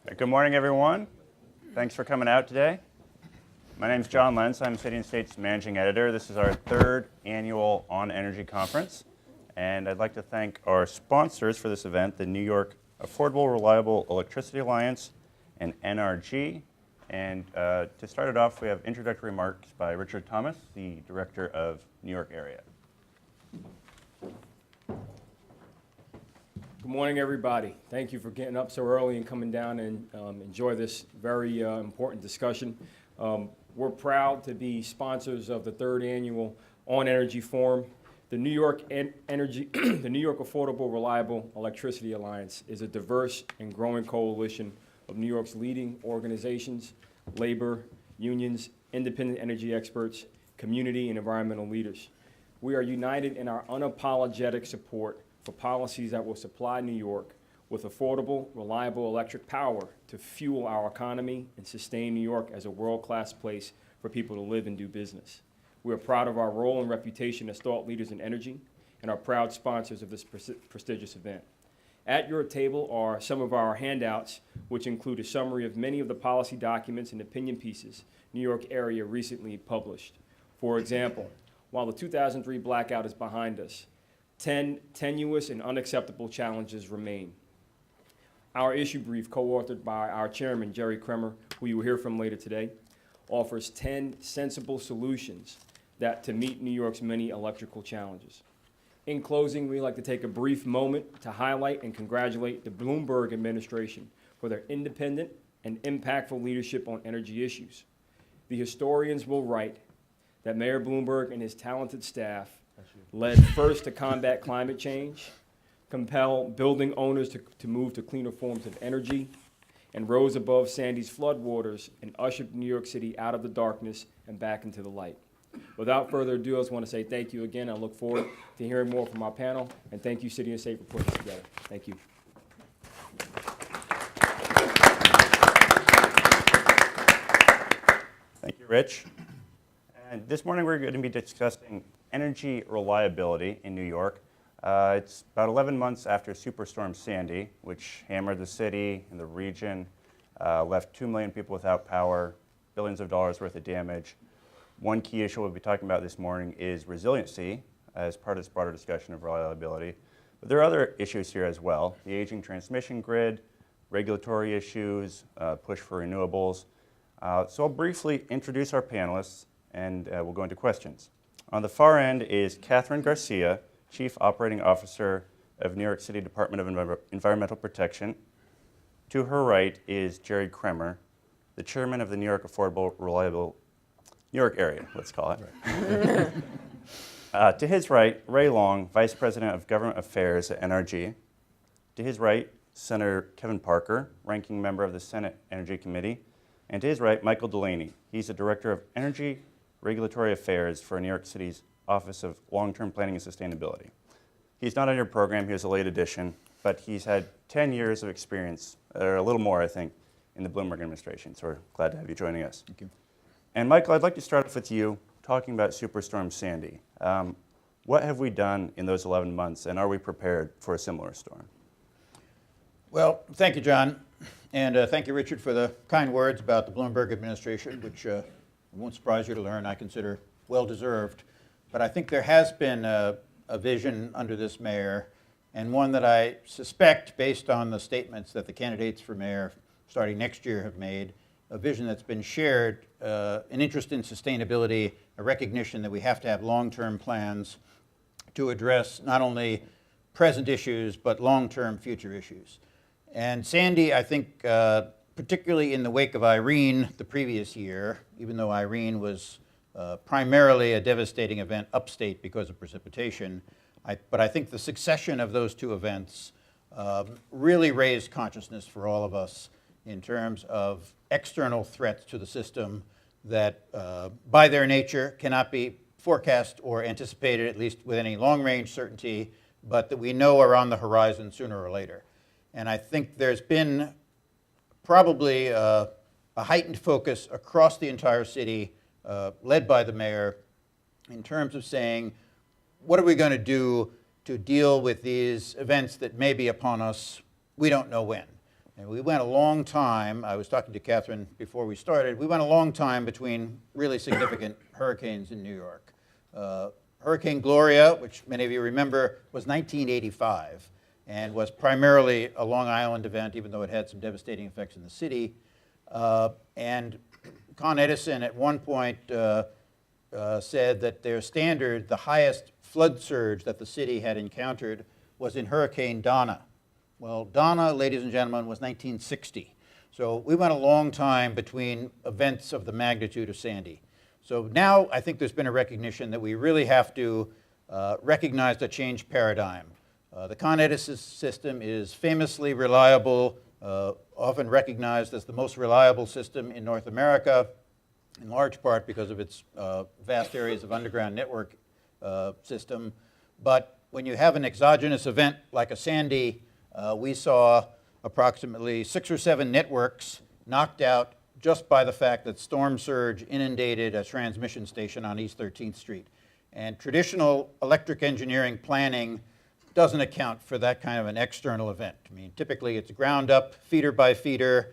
Good morning, everyone. Thanks for coming out today. My name is John Lenz. I'm City and State's managing editor. This is our third annual On Energy Conference, and I'd like to thank our sponsors for this event, the New York Affordable Reliable Electricity Alliance and NRG. And to start it off, we have introductory remarks by Richard Thomas, the director of New York AREA. Good morning, everybody. Thank you for getting up so early and coming down and enjoy this very important discussion. We're proud to be sponsors of the third annual On Energy Forum. The New York the New York Affordable Reliable Electricity Alliance is a diverse and growing coalition of New York's leading organizations, labor, unions, independent energy experts, community, and environmental leaders. We are united in our unapologetic support for policies that will supply New York with affordable, reliable electric power to fuel our economy and sustain New York as a world-class place for people to live and do business. We are proud of our role and reputation as thought leaders in energy and are proud sponsors of this prestigious event. At your table are some of our handouts, which include a summary of many of the policy documents and opinion pieces New York AREA recently published. For example, while the 2003 blackout is behind us, 10 tenuous and unacceptable challenges remain. Our issue brief, co-authored by our chairman, Jerry Kremer, who you will hear from later today, offers 10 sensible solutions to meet New York's many electrical challenges. In closing, we'd like to take a brief moment to highlight and congratulate the Bloomberg administration for their independent and impactful leadership on energy issues. The historians will write that Mayor Bloomberg and his talented staff led first to combat climate change, compel building owners to move to cleaner forms of energy, and rose above Sandy's floodwaters and ushered New York City out of the darkness and back into the light. Without further ado, I just want to say thank you again. I look forward to hearing more from our panel, and thank you, City and State, for putting this together. Thank you. Thank you, Rich. And this morning we're going to be discussing energy reliability in New York. It's about 11 months after Superstorm Sandy, which hammered the city and the region, left 2 million people without power, billions of dollars worth of damage. One key issue we'll be talking about this morning is resiliency as part of this broader discussion of reliability. But there are other issues here as well: the aging transmission grid, regulatory issues, push for renewables. So I'll briefly introduce our panelists, and we'll go into questions. On the far end is Kathryn Garcia, Chief Operating Officer of New York City Department of Environmental Protection. To her right is Jerry Kremer, the Chairman of the New York Affordable Reliable New York AREA, let's call it. Right. To his right, Ray Long, Vice President of Government Affairs at NRG. To his right, Senator Kevin Parker, Ranking Member of the Senate Energy Committee. And to his right, Michael Delaney. He's the Director of Energy Regulatory Affairs for New York City's Office of Long-Term Planning and Sustainability. He's not on your program, he was a late addition, but he's had 10 years of experience, or a little more, I think, in the Bloomberg administration, so we're glad to have you joining us. Thank you. And Michael, I'd like to start off with you talking about Superstorm Sandy. What have we done in those 11 months, and are we prepared for a similar storm? Well, thank you, John, and thank you, Richard, for the kind words about the Bloomberg administration, which it won't surprise you to learn I consider well-deserved. But I think there has been a vision under this mayor, and one that I suspect, based on the statements that the candidates for mayor starting next year have made, a vision that's been shared, an interest in sustainability, a recognition that we have to have long-term plans to address not only present issues, but long-term future issues. And Sandy, I think, particularly in the wake of Irene the previous year, even though Irene was primarily a devastating event upstate because of precipitation, but I think the succession of those two events really raised consciousness for all of us in terms of external threats to the system that, by their nature, cannot be forecast or anticipated, at least with any long-range certainty, but that we know are on the horizon sooner or later. And I think there's been probably a heightened focus across the entire city, led by the mayor, in terms of saying, what are we going to do to deal with these events that may be upon us? We don't know when. And we went a long time, I was talking to Kathryn before we started, we went a long time between really significant hurricanes in New York. Hurricane Gloria, which many of you remember, was 1985 and was primarily a Long Island event, even though it had some devastating effects in the city. And Con Edison at one point said that their standard, the highest flood surge that the city had encountered, was in Hurricane Donna. Well, Donna, ladies and gentlemen, was 1960. So we went a long time between events of the magnitude of Sandy. So now I think there's been a recognition that we really have to recognize the change paradigm. The Con Edison system is famously reliable, often recognized as the most reliable system in North America, in large part because of its vast areas of underground network system. But when you have an exogenous event like a Sandy, we saw approximately 6 or 7 networks knocked out just by the fact that storm surge inundated a transmission station on East 13th Street. And traditional electric engineering planning doesn't account for that kind of an external event. I mean, typically it's ground up, feeder by feeder,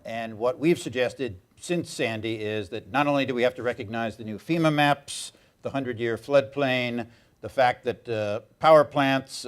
and what we've suggested since Sandy is that not only do we have to recognize the new FEMA maps, the 100-year floodplain, the fact that power plants,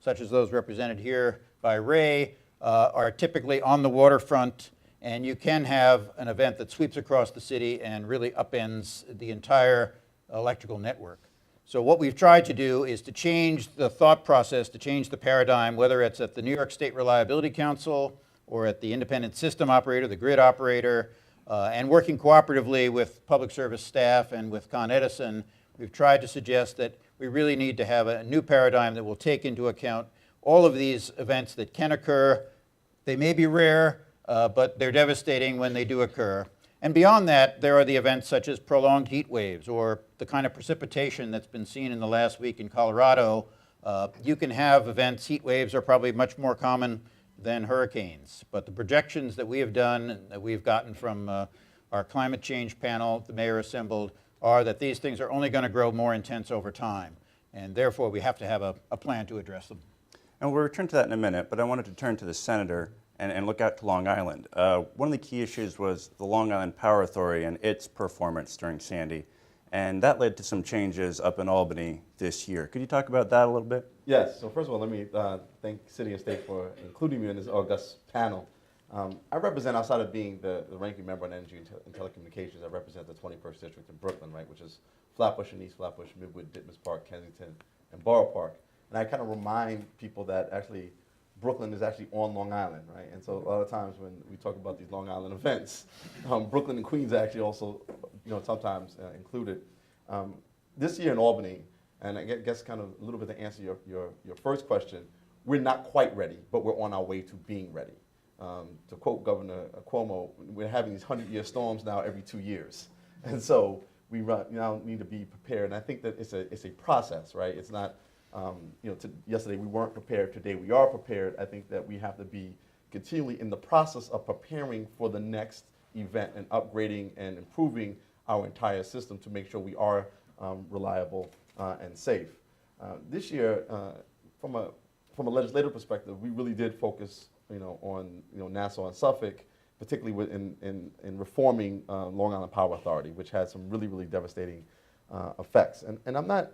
such as those represented here by Ray, are typically on the waterfront, and you can have an event that sweeps across the city and really upends the entire electrical network. So what we've tried to do is to change the thought process, to change the paradigm, whether it's at the New York State Reliability Council or at the independent system operator, the grid operator, and working cooperatively with public service staff and with Con Edison, we've tried to suggest that we really need to have a new paradigm that will take into account all of these events that can occur. They may be rare, but they're devastating when they do occur. And beyond that, there are the events such as prolonged heat waves or the kind of precipitation that's been seen in the last week in Colorado. You can have events, heat waves are probably much more common than hurricanes. But the projections that we have done and that we've gotten from our climate change panel, the mayor assembled, are that these things are only going to grow more intense over time. And therefore, we have to have a plan to address them. And we'll return to that in a minute, but I wanted to turn to the senator and look out to Long Island. One of the key issues was the Long Island Power Authority and its performance during Sandy, and that led to some changes up in Albany this year. Could you talk about that a little bit? Yes, so first of all, let me thank City and State for including me in this august panel. I represent, outside of being the ranking member on energy and telecommunications, I represent the 21st District in Brooklyn, right, which is Flatbush and East Flatbush, Midwood, Ditmas Park, Kensington, and Borough Park. And I kind of remind people that actually Brooklyn is actually on Long Island, right? And so a lot of times when we talk about these Long Island events, Brooklyn and Queens are actually also, sometimes included. This year in Albany, and I guess kind of a little bit to answer your first question, we're not quite ready, but we're on our way to being ready. To quote Governor Cuomo, we're having these 100-year storms now every 2 years. And so we now need to be prepared. And I think that it's a process, right? It's not, yesterday we weren't prepared, today we are prepared. I think that we have to be continually in the process of preparing for the next event and upgrading and improving our entire system to make sure we are reliable and safe. This year, from a legislative perspective, we really did focus on Nassau and Suffolk, particularly in reforming Long Island Power Authority, which had some really, really devastating effects. And I'm not,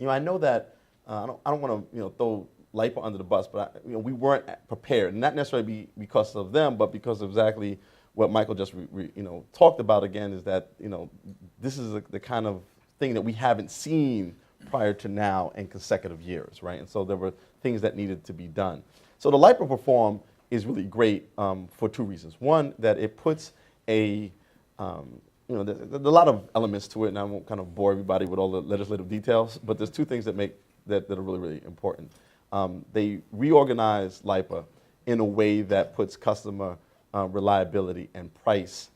I know that I don't want to throw LIPA under the bus, but we weren't prepared, not necessarily because of them, but because of exactly what Michael just talked about again, is that this is the kind of thing that we haven't seen prior to now in consecutive years, right? And so there were things that needed to be done. So the LIPA reform is really great for 2 reasons. One, that it puts there's a lot of elements to it, and I won't kind of bore everybody with all the legislative details, but there's 2 things that are really, really important. They reorganize LIPA in a way that puts customer reliability and price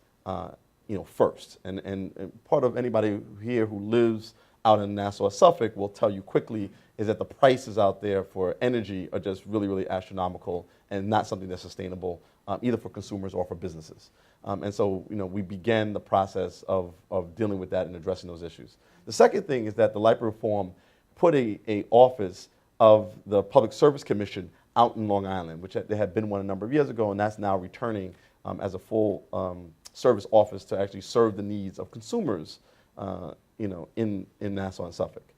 first. And part of anybody here who lives out in Nassau or Suffolk will tell you quickly is that the prices out there for energy are just really, really astronomical and not something that's sustainable either for consumers or for businesses. And so, we began the process of dealing with that and addressing those issues. The second thing is that the LIPA reform put a office of the Public Service Commission out in Long Island, which they had been one a number of years ago, and that's now returning as a full service office to actually serve the needs of consumers, in Nassau and Suffolk.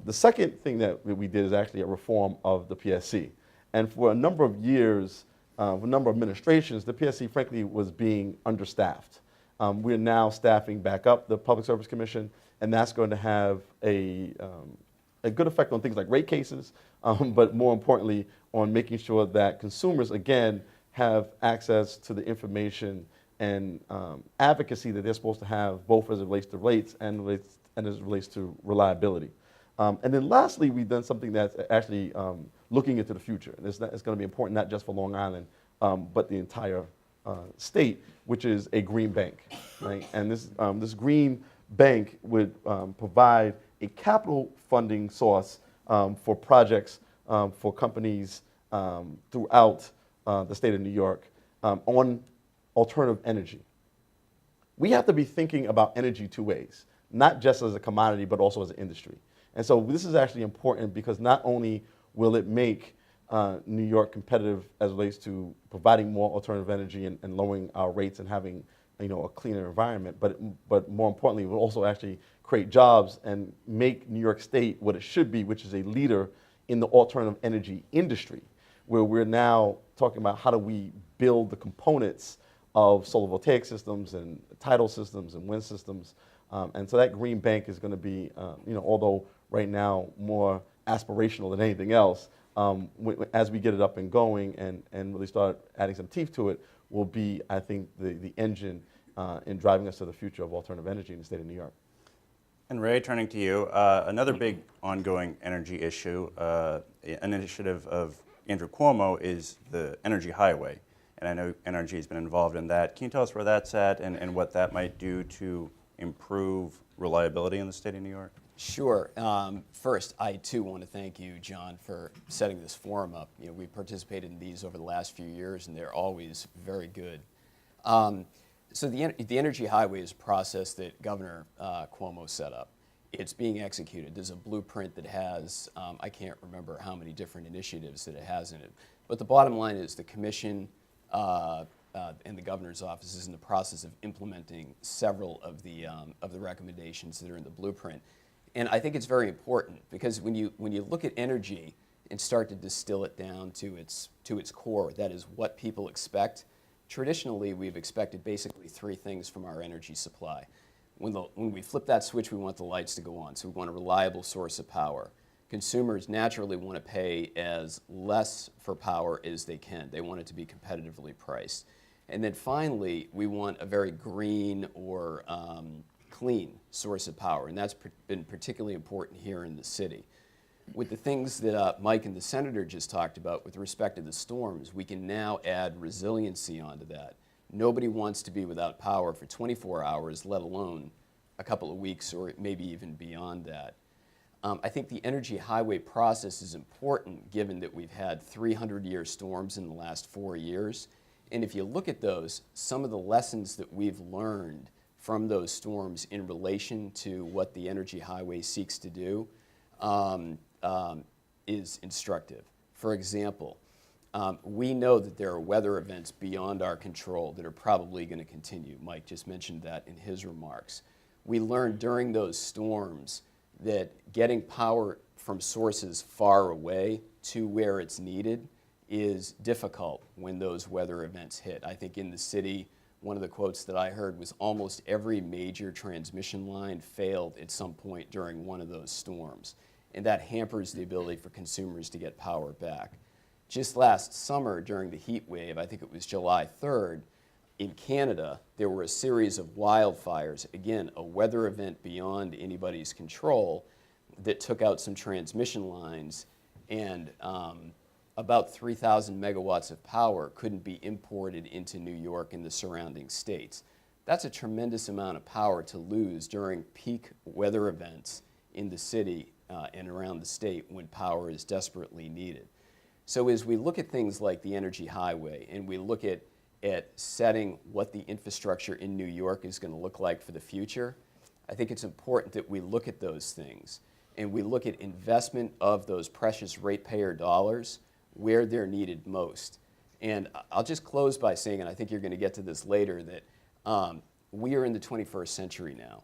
The second thing that we did is actually a reform of the PSC. And for a number of years, for a number of administrations, the PSC, frankly, was being understaffed. We're now staffing back up the Public Service Commission, and that's going to have a good effect on things like rate cases, but more importantly, on making sure that consumers, again, have access to the information and advocacy that they're supposed to have, both as it relates to rates and as it relates to reliability. And then lastly, we've done something that's actually looking into the future. And it's going to be important not just for Long Island, but the entire state, which is a green bank, right? And this green bank would provide a capital funding source for projects for companies throughout the state of New York on alternative energy. We have to be thinking about energy two ways, not just as a commodity, but also as an industry. And so this is actually important because not only will it make New York competitive as it relates to providing more alternative energy and lowering our rates and having a cleaner environment, but more importantly, it will also actually create jobs and make New York State what it should be, which is a leader in the alternative energy industry, where we're now talking about how do we build the components of solar voltaic systems and tidal systems and wind systems. And so that green bank is going to be, although right now more aspirational than anything else, as we get it up and going and really start adding some teeth to it, will be, I think, the engine in driving us to the future of alternative energy in the state of New York. And Ray, turning to you, another big ongoing energy issue, an initiative of Andrew Cuomo, is the energy highway. And I know NRG has been involved in that. Can you tell us where that's at and what that might do to improve reliability in the state of New York? Sure. First, I too want to thank you, John, for setting this forum up. We've participated in these over the last few years, and they're always very good. So the Energy Highway is a process that Governor Cuomo set up. It's being executed. There's a blueprint that has, I can't remember how many different initiatives that it has in it. But the bottom line is the commission and the governor's office is in the process of implementing several of the recommendations that are in the blueprint. And I think it's very important because when you look at energy and start to distill it down to its core, that is what people expect. Traditionally, we've expected basically three things from our energy supply. When we flip that switch, we want the lights to go on. So we want a reliable source of power. Consumers naturally want to pay as less for power as they can. They want it to be competitively priced. And then finally, we want a very green or clean source of power, and that's been particularly important here in the city. With the things that Mike and the Senator just talked about with respect to the storms, we can now add resiliency onto that. Nobody wants to be without power for 24 hours, let alone a couple of weeks or maybe even beyond that. I think the Energy Highway process is important given that we've had 300-year storms in the last 4 years. And if you look at those, some of the lessons that we've learned from those storms in relation to what the Energy Highway seeks to do is instructive. For example, we know that there are weather events beyond our control that are probably going to continue. Mike just mentioned that in his remarks. We learned during those storms that getting power from sources far away to where it's needed is difficult when those weather events hit. I think in the city, one of the quotes that I heard was almost every major transmission line failed at some point during one of those storms. And that hampers the ability for consumers to get power back. Just last summer during the heat wave, I think it was July 3rd, in Canada, there were a series of wildfires, again, a weather event beyond anybody's control that took out some transmission lines, and about 3,000 megawatts of power couldn't be imported into New York and the surrounding states. That's a tremendous amount of power to lose during peak weather events in the city and around the state when power is desperately needed. So as we look at things like the Energy Highway and we look at setting what the infrastructure in New York is going to look like for the future, I think it's important that we look at those things and we look at investment of those precious ratepayer dollars where they're needed most. And I'll just close by saying, and I think you're going to get to this later, that we are in the 21st century now.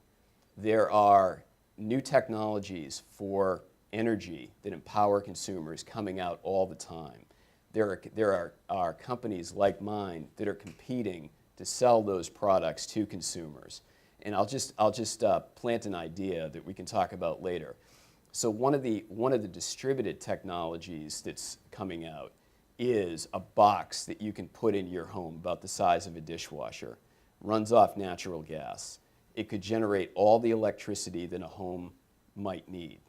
There are new technologies for energy that empower consumers coming out all the time. There are companies like mine that are competing to sell those products to consumers. And I'll just plant an idea that we can talk about later. So one of the distributed technologies that's coming out is a box that you can put in your home about the size of a dishwasher. Runs off natural gas. It could generate all the electricity that a home might need.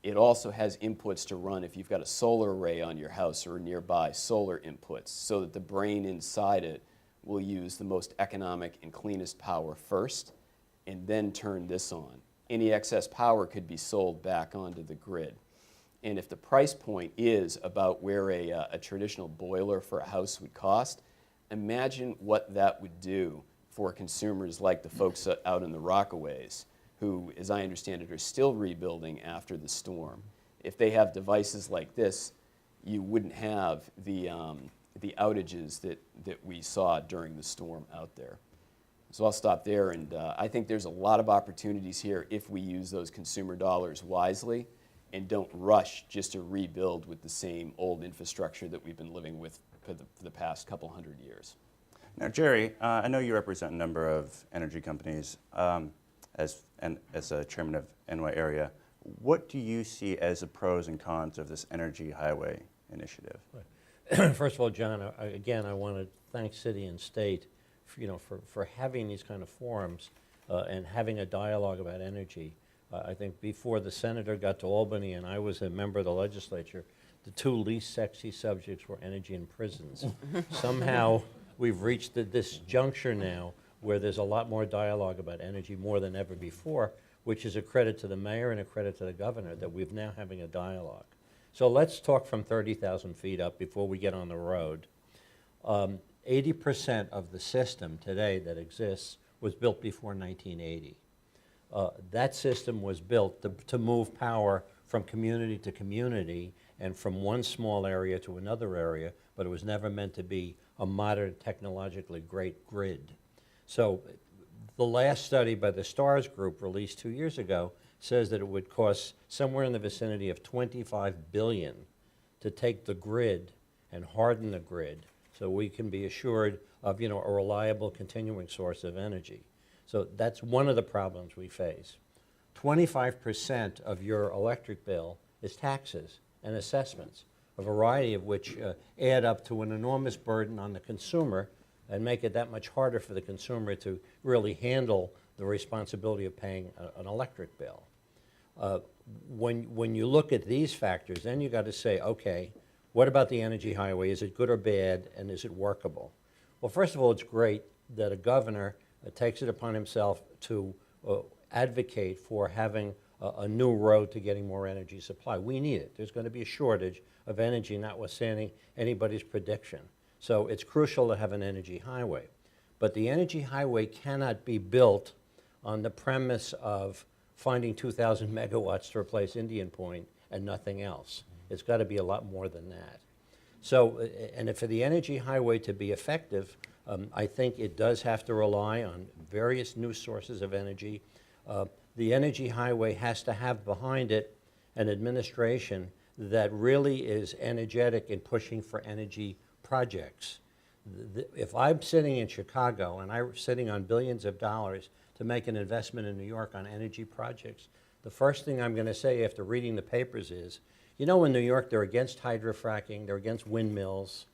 It also has inputs to run if you've got a solar array on your house or nearby solar inputs, so that the brain inside it will use the most economic and cleanest power first and then turn this on. Any excess power could be sold back onto the grid. And if the price point is about where a traditional boiler for a house would cost, imagine what that would do for consumers like the folks out in the Rockaways, who, as I understand it, are still rebuilding after the storm. If they have devices like this, you wouldn't have the outages that we saw during the storm out there. So I'll stop there, and I think there's a lot of opportunities here if we use those consumer dollars wisely and don't rush just to rebuild with the same old infrastructure that we've been living with for the past couple hundred years. Now, Jerry, I know you represent a number of energy companies as a chairman of AREA. What do you see as the pros and cons of this energy highway initiative? First of all, John, I want to thank city and state for having these kind of forums and having a dialogue about energy. I think before the senator got to Albany and I was a member of the legislature, the two least sexy subjects were energy and prisons. Somehow we've reached this juncture now where there's a lot more dialogue about energy more than ever before, which is a credit to the mayor and a credit to the governor that we're now having a dialogue. So let's talk from 30,000 feet up before we get on the road. 80% of the system today that exists was built before 1980. That system was built to move power from community to community and from one small area to another area, but it was never meant to be a modern, technologically great grid. So the last study by the STARS group released 2 years ago says that it would cost somewhere in the vicinity of $25 billion to take the grid and harden the grid so we can be assured of a reliable continuing source of energy. So that's one of the problems we face. 25% of your electric bill is taxes and assessments, a variety of which add up to an enormous burden on the consumer and make it that much harder for the consumer to really handle the responsibility of paying an electric bill. When you look at these factors, then you got to say, okay, what about the energy highway? Is it good or bad, and is it workable? Well, first of all, it's great that a governor takes it upon himself to advocate for having a new road to getting more energy supply. We need it. There's going to be a shortage of energy, notwithstanding anybody's prediction. So it's crucial to have an energy highway. But the energy highway cannot be built on the premise of finding 2,000 megawatts to replace Indian Point and nothing else. It's got to be a lot more than that. So, and for the energy highway to be effective, I think it does have to rely on various new sources of energy. The energy highway has to have behind it an administration that really is energetic in pushing for energy projects. If I'm sitting in Chicago and I'm sitting on billions of dollars to make an investment in New York on energy projects, the first thing I'm going to say after reading the papers is, in New York they're against hydrofracking, they're against windmills,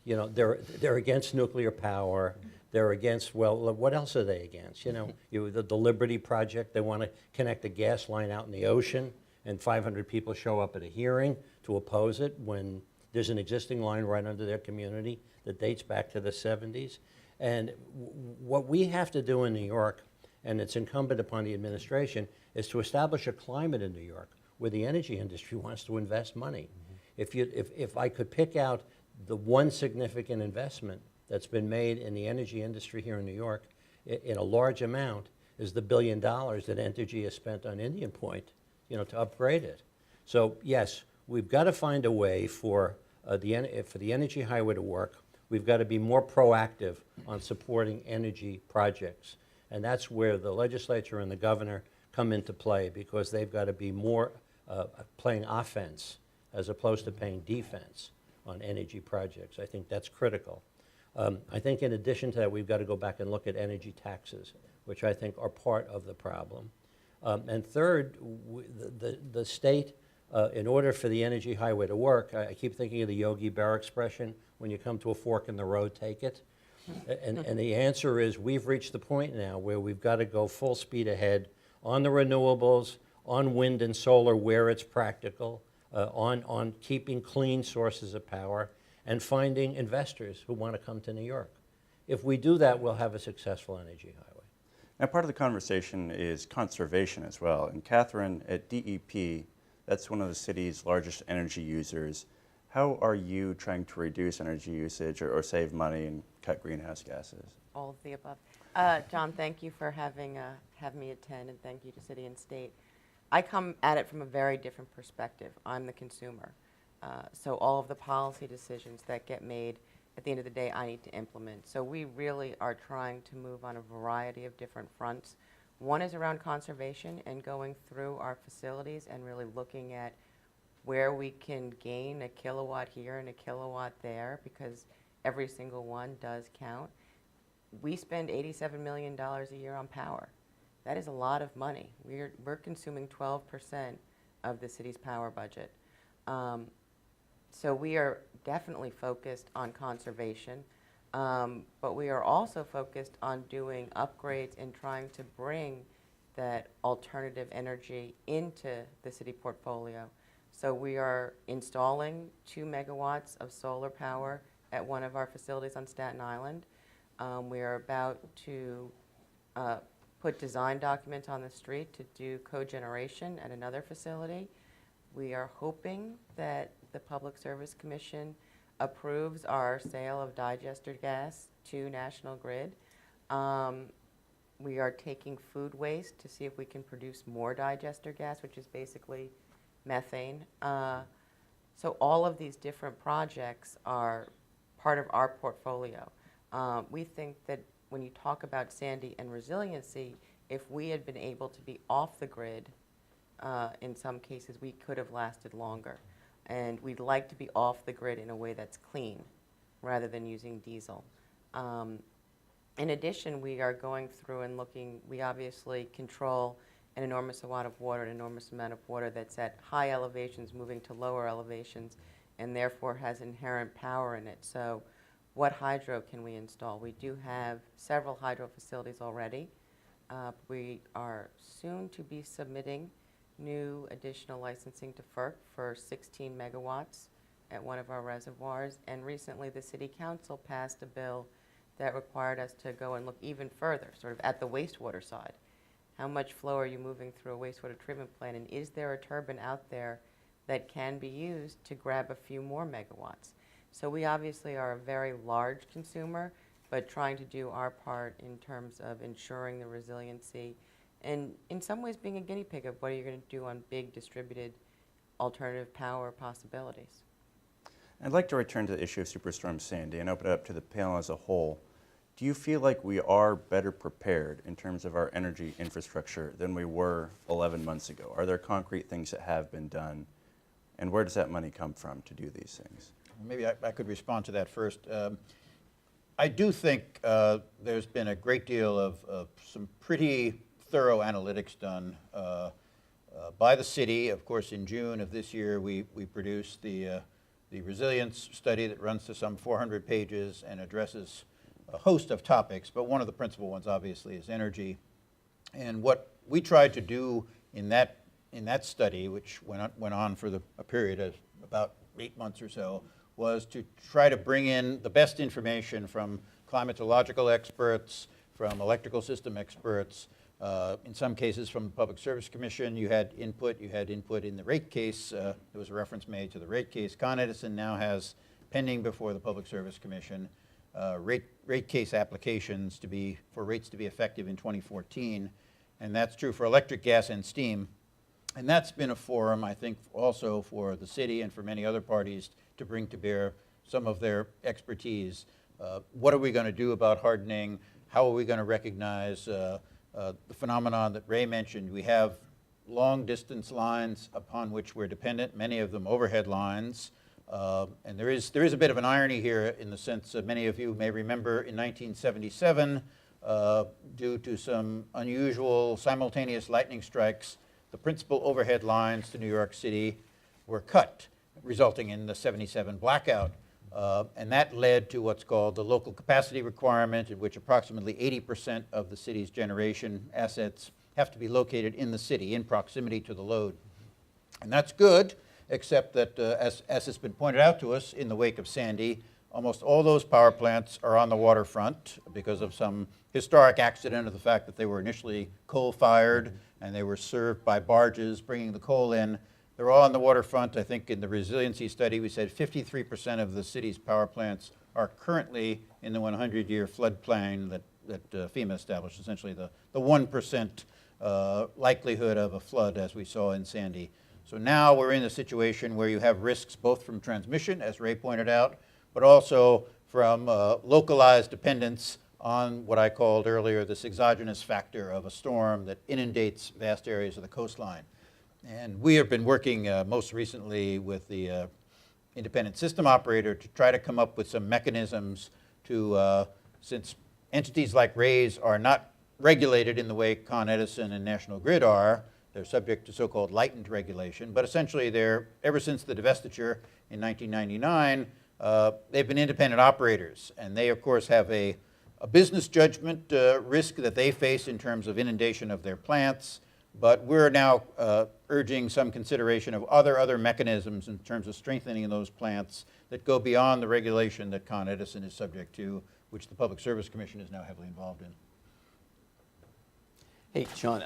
they're against nuclear power, they're against, well, what else are they against? The Liberty Project, they want to connect a gas line out in the ocean, and 500 people show up at a hearing to oppose it when there's an existing line right under their community that dates back to the 70s. And what we have to do in New York, and it's incumbent upon the administration, is to establish a climate in New York where the energy industry wants to invest money. If I could pick out the one significant investment that's been made in the energy industry here in New York in a large amount is the $1 billion that Entergy has spent on Indian Point, to upgrade it. So yes, we've got to find a way for the energy highway to work. We've got to be more proactive on supporting energy projects. And that's where the legislature and the governor come into play, because they've got to be more playing offense as opposed to playing defense on energy projects. I think that's critical. I think in addition to that, we've got to go back and look at energy taxes, which I think are part of the problem. And third, the state, in order for the energy highway to work, I keep thinking of the Yogi Berra expression, when you come to a fork in the road, take it. And the answer is, we've reached the point now where we've got to go full speed ahead on the renewables, on wind and solar where it's practical, on keeping clean sources of power, and finding investors who want to come to New York. If we do that, we'll have a successful energy highway. Now, part of the conversation is conservation as well. And Kathryn, at DEP, that's one of the city's largest energy users. How are you trying to reduce energy usage or save money and cut greenhouse gases? All of the above. John, thank you for having me attend, and thank you to City and State. I come at it from a very different perspective. I'm the consumer. So all of the policy decisions that get made, at the end of the day, I need to implement. So we really are trying to move on a variety of different fronts. One is around conservation and going through our facilities and really looking at where we can gain a kilowatt here and a kilowatt there, because every single one does count. We spend $87 million a year on power. That is a lot of money. We're consuming 12% of the city's power budget. So we are definitely focused on conservation, but we are also focused on doing upgrades and trying to bring that alternative energy into the city portfolio. So we are installing 2 megawatts of solar power at one of our facilities on Staten Island. We are about to put design documents on the street to do cogeneration at another facility. We are hoping that the Public Service Commission approves our sale of digester gas to National Grid. We are taking food waste to see if we can produce more digester gas, which is basically methane. So all of these different projects are part of our portfolio. We think that when you talk about Sandy and resiliency, if we had been able to be off the grid, in some cases we could have lasted longer. And we'd like to be off the grid in a way that's clean rather than using diesel. In addition, we are going through and looking, we obviously control an enormous amount of water that's at high elevations moving to lower elevations, and therefore has inherent power in it. So what hydro can we install? We do have several hydro facilities already. We are soon to be submitting new additional licensing to FERC for 16 megawatts at one of our reservoirs. And recently the City Council passed a bill that required us to go and look even further, sort of at the wastewater side. How much flow are you moving through a wastewater treatment plant, and is there a turbine out there that can be used to grab a few more megawatts? So we obviously are a very large consumer, but trying to do our part in terms of ensuring the resiliency and in some ways being a guinea pig of what are you going to do on big distributed alternative power possibilities. I'd like to return to the issue of Superstorm Sandy and open it up to the panel as a whole. Do you feel like we are better prepared in terms of our energy infrastructure than we were 11 months ago? Are there concrete things that have been done, and where does that money come from to do these things? Maybe I could respond to that first. I do think there's been a great deal of some pretty thorough analytics done by the city. Of course, in June of this year, we produced the resilience study that runs to some 400 pages and addresses a host of topics, but one of the principal ones obviously is energy. And what we tried to do in that study, which went on for a period of about 8 months or so, was to try to bring in the best information from climatological experts, from electrical system experts, in some cases from the Public Service Commission. You had input in the rate case. There was a reference made to the rate case. Con Edison now has pending before the Public Service Commission rate case applications for rates to be effective in 2014, and that's true for electric, gas, and steam. And that's been a forum, I think, also for the city and for many other parties to bring to bear some of their expertise. What are we going to do about hardening? How are we going to recognize the phenomenon that Ray mentioned? We have long-distance lines upon which we're dependent, many of them overhead lines. And there is a bit of an irony here in the sense that many of you may remember in 1977, due to some unusual simultaneous lightning strikes, the principal overhead lines to New York City were cut, resulting in the '77 blackout. And that led to what's called the local capacity requirement, in which approximately 80% of the city's generation assets have to be located in the city, in proximity to the load. And that's good, except that, as has been pointed out to us in the wake of Sandy, almost all those power plants are on the waterfront because of some historic accident of the fact that they were initially coal-fired and they were served by barges bringing the coal in. They're all on the waterfront. I think in the resiliency study we said 53% of the city's power plants are currently in the 100-year floodplain that FEMA established, essentially the 1% likelihood of a flood as we saw in Sandy. So now we're in a situation where you have risks both from transmission, as Ray pointed out, but also from localized dependence on what I called earlier this exogenous factor of a storm that inundates vast areas of the coastline. And we have been working most recently with the independent system operator to try to come up with some mechanisms to, since entities like Ray's are not regulated in the way Con Edison and National Grid are, they're subject to so-called lightened regulation, but essentially they're, ever since the divestiture in 1999, they've been independent operators, and they of course have a business judgment risk that they face in terms of inundation of their plants, but we're now urging some consideration of other mechanisms in terms of strengthening those plants that go beyond the regulation that Con Edison is subject to, which the Public Service Commission is now heavily involved in. Hey, John,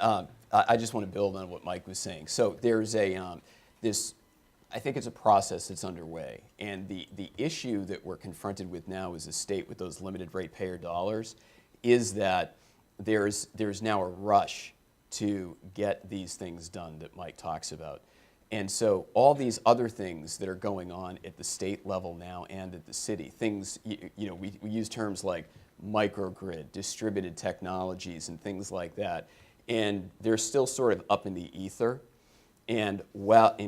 I just want to build on what Mike was saying. So there's I think it's a process that's underway. And the issue that we're confronted with now as a state with those limited ratepayer dollars is that there's now a rush to get these things done that Mike talks about. And so all these other things that are going on at the state level now and at the city, things, we use terms like microgrid, distributed technologies, and things like that. And they're still sort of up in the ether. And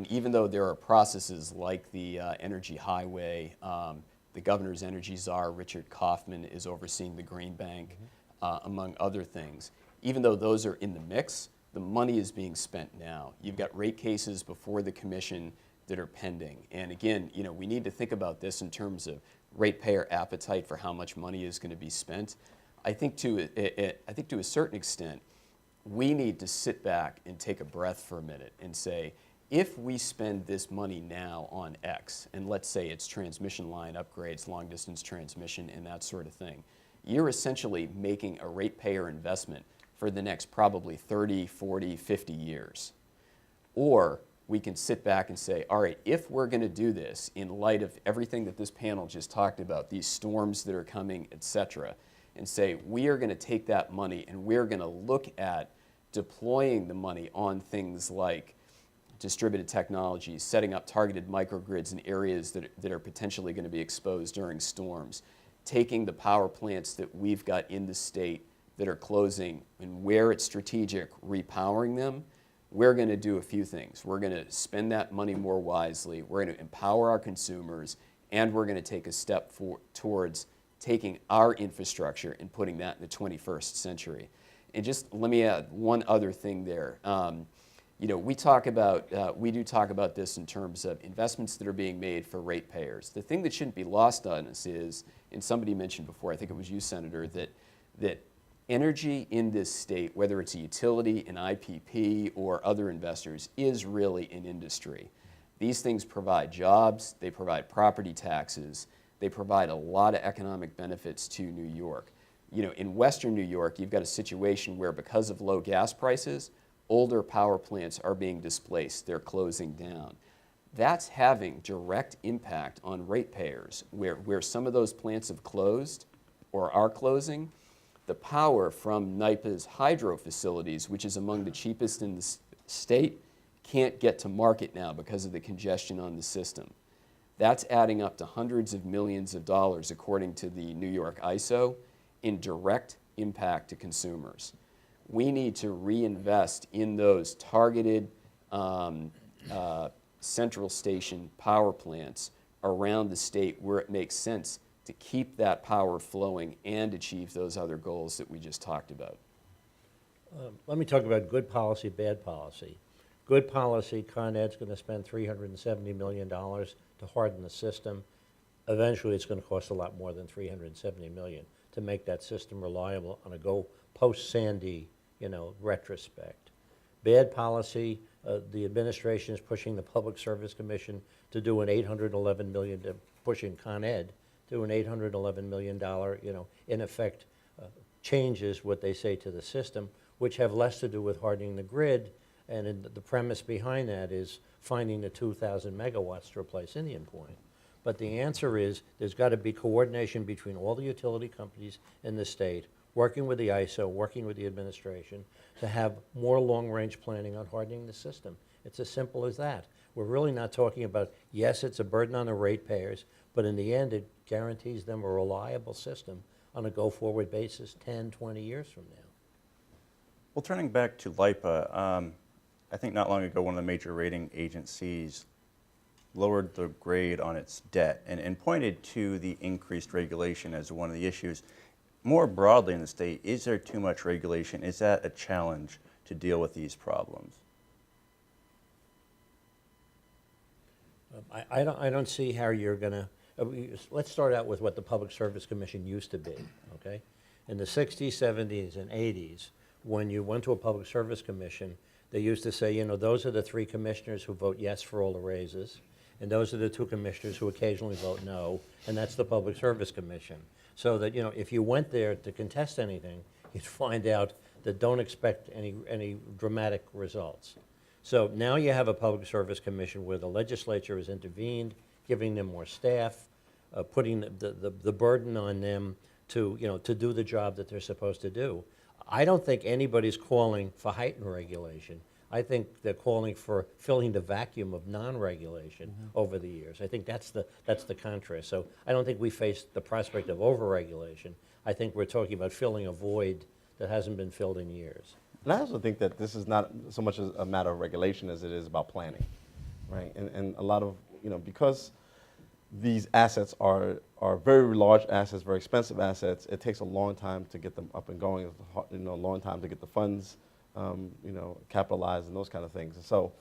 even though there are processes like the Energy Highway, the governor's energy czar, Richard Kaufman, is overseeing the Green Bank, among other things. Even though those are in the mix, the money is being spent now. You've got rate cases before the commission that are pending. And again, we need to think about this in terms of ratepayer appetite for how much money is going to be spent. I think to a certain extent, we need to sit back and take a breath for a minute and say, if we spend this money now on X, and let's say it's transmission line upgrades, long distance transmission, and that sort of thing, you're essentially making a ratepayer investment for the next probably 30, 40, 50 years. Or we can sit back and say, all right, if we're going to do this in light of everything that this panel just talked about, these storms that are coming, et cetera, and say, we are going to take that money and we're going to look at deploying the money on things like distributed technologies, setting up targeted microgrids in areas that are potentially going to be exposed during storms, taking the power plants that we've got in the state that are closing and where it's strategic, repowering them. We're going to do a few things. We're going to spend that money more wisely. We're going to empower our consumers, and we're going to take a step towards taking our infrastructure and putting that in the 21st century. And just let me add one other thing there. We do talk about this in terms of investments that are being made for ratepayers. The thing that shouldn't be lost on us is, and somebody mentioned before, I think it was you, Senator, that energy in this state, whether it's a utility, an IPP, or other investors, is really an industry. These things provide jobs, they provide property taxes, they provide a lot of economic benefits to New York. In Western New York, you've got a situation where because of low gas prices, older power plants are being displaced, they're closing down. That's having direct impact on ratepayers, where some of those plants have closed or are closing. The power from NYPA's hydro facilities, which is among the cheapest in the state, can't get to market now because of the congestion on the system. That's adding up to hundreds of millions of dollars, according to the New York ISO, in direct impact to consumers. We need to reinvest in those targeted central station power plants around the state where it makes sense to keep that power flowing and achieve those other goals that we just talked about. Let me talk about good policy, bad policy. Good policy, Con Ed's going to spend $370 million to harden the system. Eventually, it's going to cost a lot more than $370 million to make that system reliable on a go post-Sandy, retrospect. Bad policy, the administration is pushing the Public Service Commission to do an $811 million, pushing Con Ed to an $811 million, in effect, changes what they say to the system, which have less to do with hardening the grid. And the premise behind that is finding the 2,000 megawatts to replace Indian Point. But the answer is there's got to be coordination between all the utility companies in the state, working with the ISO, working with the administration, to have more long-range planning on hardening the system. It's as simple as that. We're really not talking about, yes, it's a burden on the ratepayers, but in the end, it guarantees them a reliable system on a go-forward basis 10, 20 years from now. Well, turning back to LIPA, I think not long ago one of the major rating agencies lowered the grade on its debt and pointed to the increased regulation as one of the issues. More broadly in the state, is there too much regulation? Is that a challenge to deal with these problems? I don't see how you're going to, let's start out with what the Public Service Commission used to be, okay? In the 60s, 70s, and 80s, when you went to a Public Service Commission, they used to say, those are the 3 commissioners who vote yes for all the raises, and those are the 2 commissioners who occasionally vote no, and that's the Public Service Commission. So that, if you went there to contest anything, you'd find out that don't expect any dramatic results. So now you have a Public Service Commission where the legislature has intervened, giving them more staff, putting the burden on them to do the job that they're supposed to do. I don't think anybody's calling for heightened regulation. I think they're calling for filling the vacuum of non-regulation over the years. I think that's the contrast. So I don't think we face the prospect of over-regulation. I think we're talking about filling a void that hasn't been filled in years. And I also think that this is not so much a matter of regulation as it is about planning, right? And a lot of, because these assets are very large assets, very expensive assets, it takes a long time to get them up and going, a long time to get the funds, capitalized and those kind of things. And so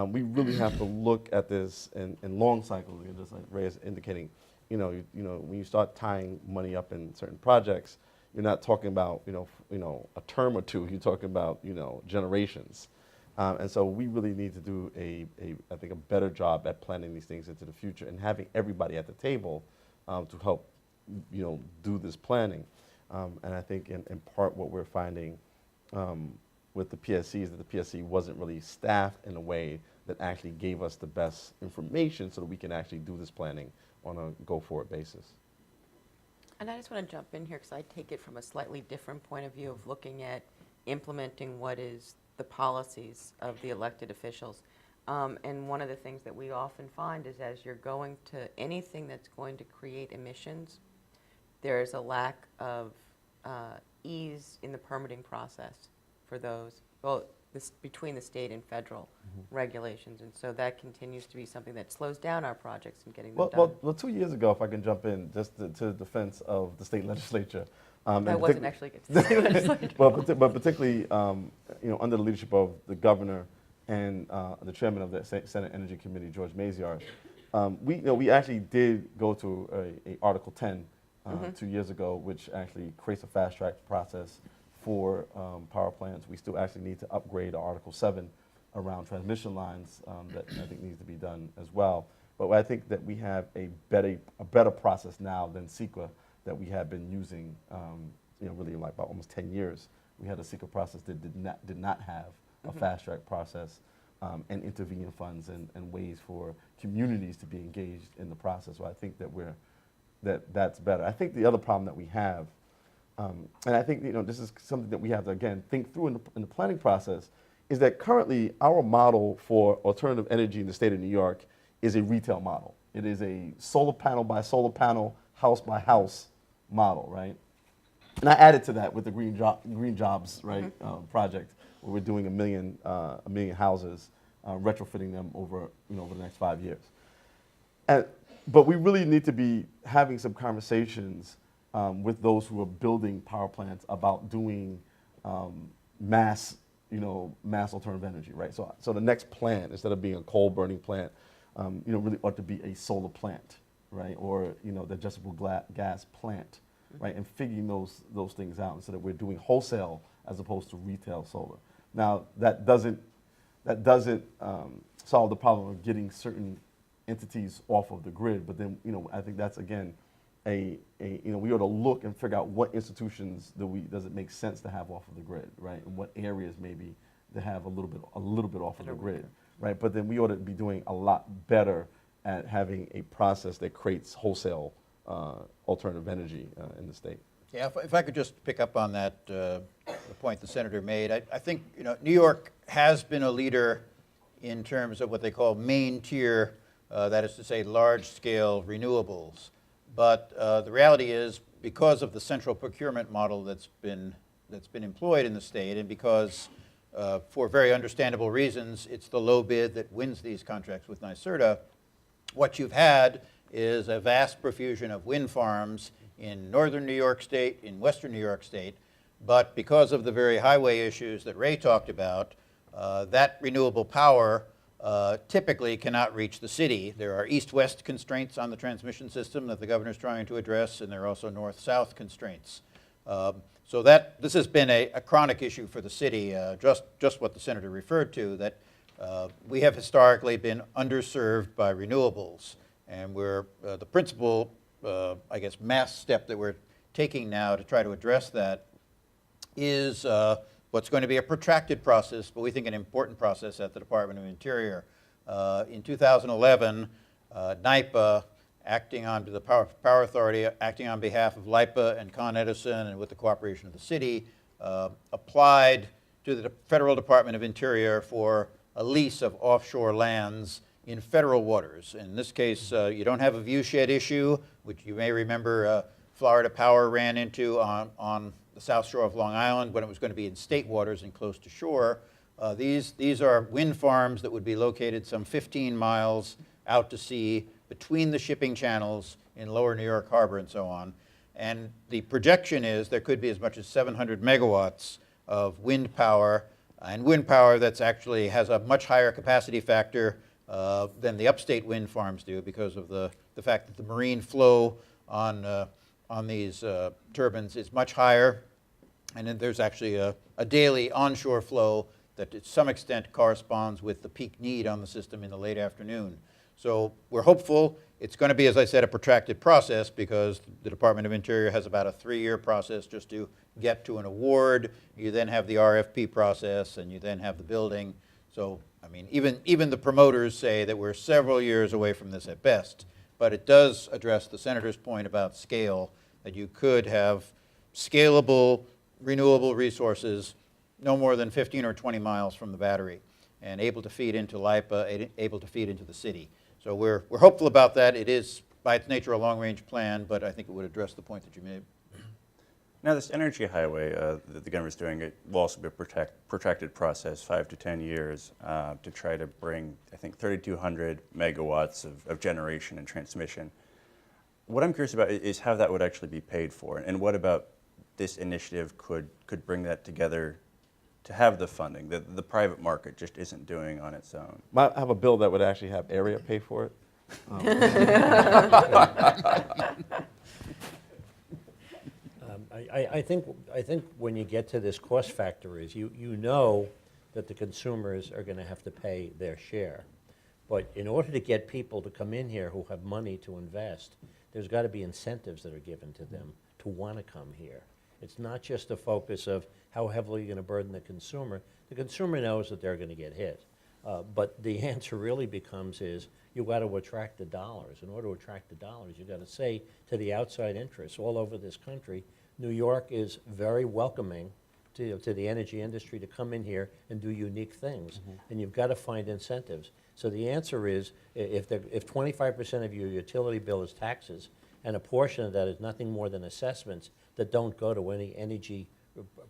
we really have to look at this in long cycles, just like Ray is indicating. When you start tying money up in certain projects, you're not talking about a term or two. You're talking about generations, and so we really need to do I think a better job at planning these things into the future and having everybody at the table to help do this planning. And I think in part what we're finding with the PSC is that the PSC wasn't really staffed in a way that actually gave us the best information so that we can actually do this planning on a go-forward basis. And I just want to jump in here because I take it from a slightly different point of view of looking at implementing what is the policies of the elected officials. And one of the things that we often find is as you're going to anything that's going to create emissions, there's a lack of ease in the permitting process for those, between the state and federal regulations. And so that continues to be something that slows down our projects and getting them done. Well, 2 years ago, if I can jump in, just to the defense of the state legislature. That wasn't actually against the state legislature. but particularly, under the leadership of the governor and the chairman of the Senate Energy Committee, George Maziar, we actually did go to a Article 10 2 years ago, which actually creates a fast-track process for power plants. We still actually need to upgrade Article 7 around transmission lines that I think needs to be done as well. But I think that we have a better process now than CEQA that we have been using, really like about almost 10 years. We had a CEQA process that did not have a fast-track process and intervening funds and ways for communities to be engaged in the process. So I think that that's better. I think the other problem that we have, and I think this is something that we have to again think through in the planning process, is that currently our model for alternative energy in the state of New York is a retail model. It is a solar panel by solar panel, house by house model, right? And I added to that with the Green Jobs, right, project, where we're doing a million houses, retrofitting them over the next 5 years. But we really need to be having some conversations with those who are building power plants about doing mass alternative energy, right? So the next plant, instead of being a coal burning plant, really ought to be a solar plant, right? Or the adjustable gas plant, right? And figuring those things out so that we're doing wholesale as opposed to retail solar. Now that doesn't solve the problem of getting certain entities off of the grid, but then I think that's again we ought to look and figure out what institutions does it make sense to have off of the grid, right? And what areas maybe to have a little bit off of the grid, right? But then we ought to be doing a lot better at having a process that creates wholesale alternative energy in the state. Yeah, if I could just pick up on that, the point the senator made, I think New York has been a leader in terms of what they call main tier, that is to say large-scale renewables. But the reality is, because of the central procurement model that's been employed in the state, and because for very understandable reasons, it's the low bid that wins these contracts with NYSERDA, what you've had is a vast profusion of wind farms in northern New York State, in western New York State, but because of the very highway issues that Ray talked about, that renewable power typically cannot reach the city. There are east-west constraints on the transmission system that the governor's trying to address, and there are also north-south constraints. So this has been a chronic issue for the city, just what the senator referred to, that we have historically been underserved by renewables. And we're the principal, I guess, mass step that we're taking now to try to address that is what's going to be a protracted process, but we think an important process at the Department of Interior. In 2011, NYPA, acting on the Power Authority, acting on behalf of LIPA and Con Edison and with the cooperation of the city, applied to the Federal Department of Interior for a lease of offshore lands in federal waters. In this case, you don't have a viewshed issue, which you may remember Florida Power ran into on the south shore of Long Island when it was going to be in state waters and close to shore. These are wind farms that would be located some 15 miles out to sea between the shipping channels in lower New York Harbor and so on. And the projection is there could be as much as 700 megawatts of wind power, and wind power that's actually has a much higher capacity factor than the upstate wind farms do because of the fact that the marine flow on these turbines is much higher. And then there's actually a daily onshore flow that to some extent corresponds with the peak need on the system in the late afternoon. So we're hopeful. It's going to be, as I said, a protracted process because the Department of Interior has about a 3-year process just to get to an award. You then have the RFP process, and you then have the building. So, I mean, even the promoters say that we're several years away from this at best. But it does address the senator's point about scale, that you could have scalable, renewable resources no more than 15 or 20 miles from the battery and able to feed into LIPA, able to feed into the city. So we're hopeful about that. It is, by its nature, a long-range plan, but I think it would address the point that you made. Now, this energy highway that the governor's doing, it will also be a protracted process, 5 to 10 years, to try to bring, I think, 3,200 megawatts of generation and transmission. What I'm curious about is how that would actually be paid for, and what about this initiative could bring that together to have the funding that the private market just isn't doing on its own? I have a bill that would actually have AREA pay for it. I think when you get to this cost factor is you know that the consumers are going to have to pay their share. But in order to get people to come in here who have money to invest, there's got to be incentives that are given to them to want to come here. It's not just a focus of how heavily you're going to burden the consumer. The consumer knows that they're going to get hit. But the answer really becomes is you've got to attract the dollars. In order to attract the dollars, you've got to say to the outside interests all over this country, New York is very welcoming to the energy industry to come in here and do unique things. And you've got to find incentives. So the answer is, if 25% of your utility bill is taxes, and a portion of that is nothing more than assessments that don't go to any energy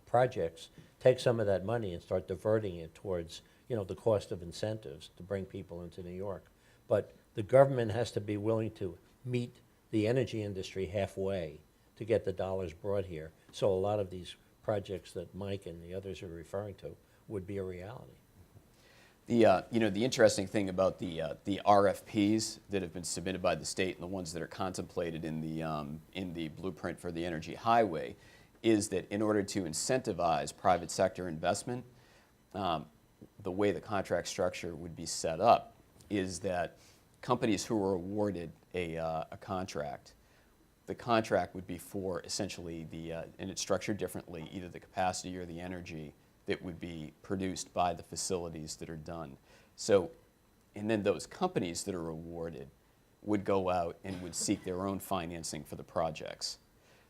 projects, take some of that money and start diverting it towards, the cost of incentives to bring people into New York. But the government has to be willing to meet the energy industry halfway to get the dollars brought here. So a lot of these projects that Mike and the others are referring to would be a reality. The interesting thing about the RFPs that have been submitted by the state and the ones that are contemplated in the blueprint for the energy highway is that in order to incentivize private sector investment, the way the contract structure would be set up is that companies who are awarded a contract, the contract would be for essentially and it's structured differently, either the capacity or the energy that would be produced by the facilities that are done. So, and then those companies that are awarded would go out and would seek their own financing for the projects.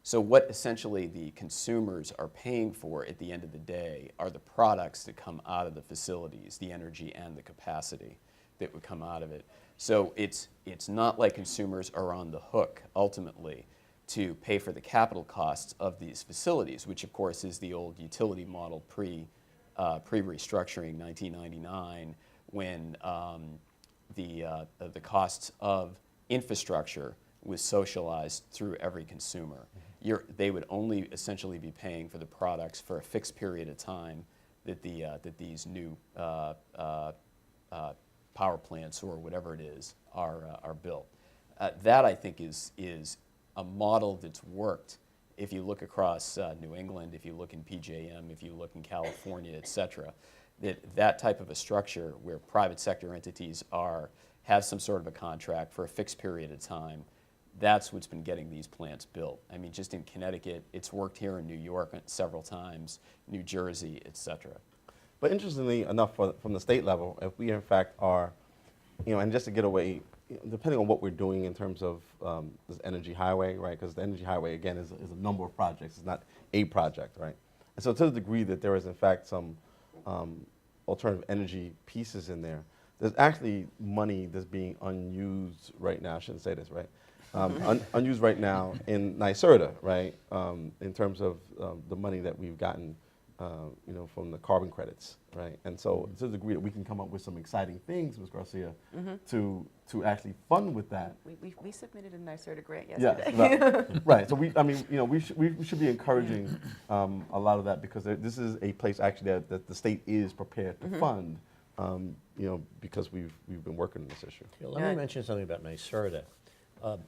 So what essentially the consumers are paying for at the end of the day are the products that come out of the facilities, the energy and the capacity that would come out of it. So it's not like consumers are on the hook ultimately to pay for the capital costs of these facilities, which of course is the old utility model pre-restructuring 1999, when the costs of infrastructure was socialized through every consumer. They would only essentially be paying for the products for a fixed period of time that these new power plants or whatever it is are built. That I think is a model that's worked. If you look across New England, if you look in PJM, if you look in California, et cetera, that type of a structure where private sector entities have some sort of a contract for a fixed period of time, that's what's been getting these plants built. I mean, just in Connecticut, it's worked here in New York several times, New Jersey, et cetera. But interestingly enough, from the state level, if we in fact are, and just to get away, depending on what we're doing in terms of this energy highway, right? Because the energy highway, again, is a number of projects. It's not a project, right? And so to the degree that there is, in fact, some alternative energy pieces in there, there's actually money that's being unused right now. I shouldn't say this, right? Unused right now in NYSERDA, right? In terms of the money that we've gotten from the carbon credits, right? And so to the degree that we can come up with some exciting things, Ms. Garcia, to actually fund with that. We submitted a NYSERDA grant yesterday. Yeah, right. So we should be encouraging a lot of that, because this is a place actually that the state is prepared to fund, because we've been working on this issue. Let me mention something about NYSERDA.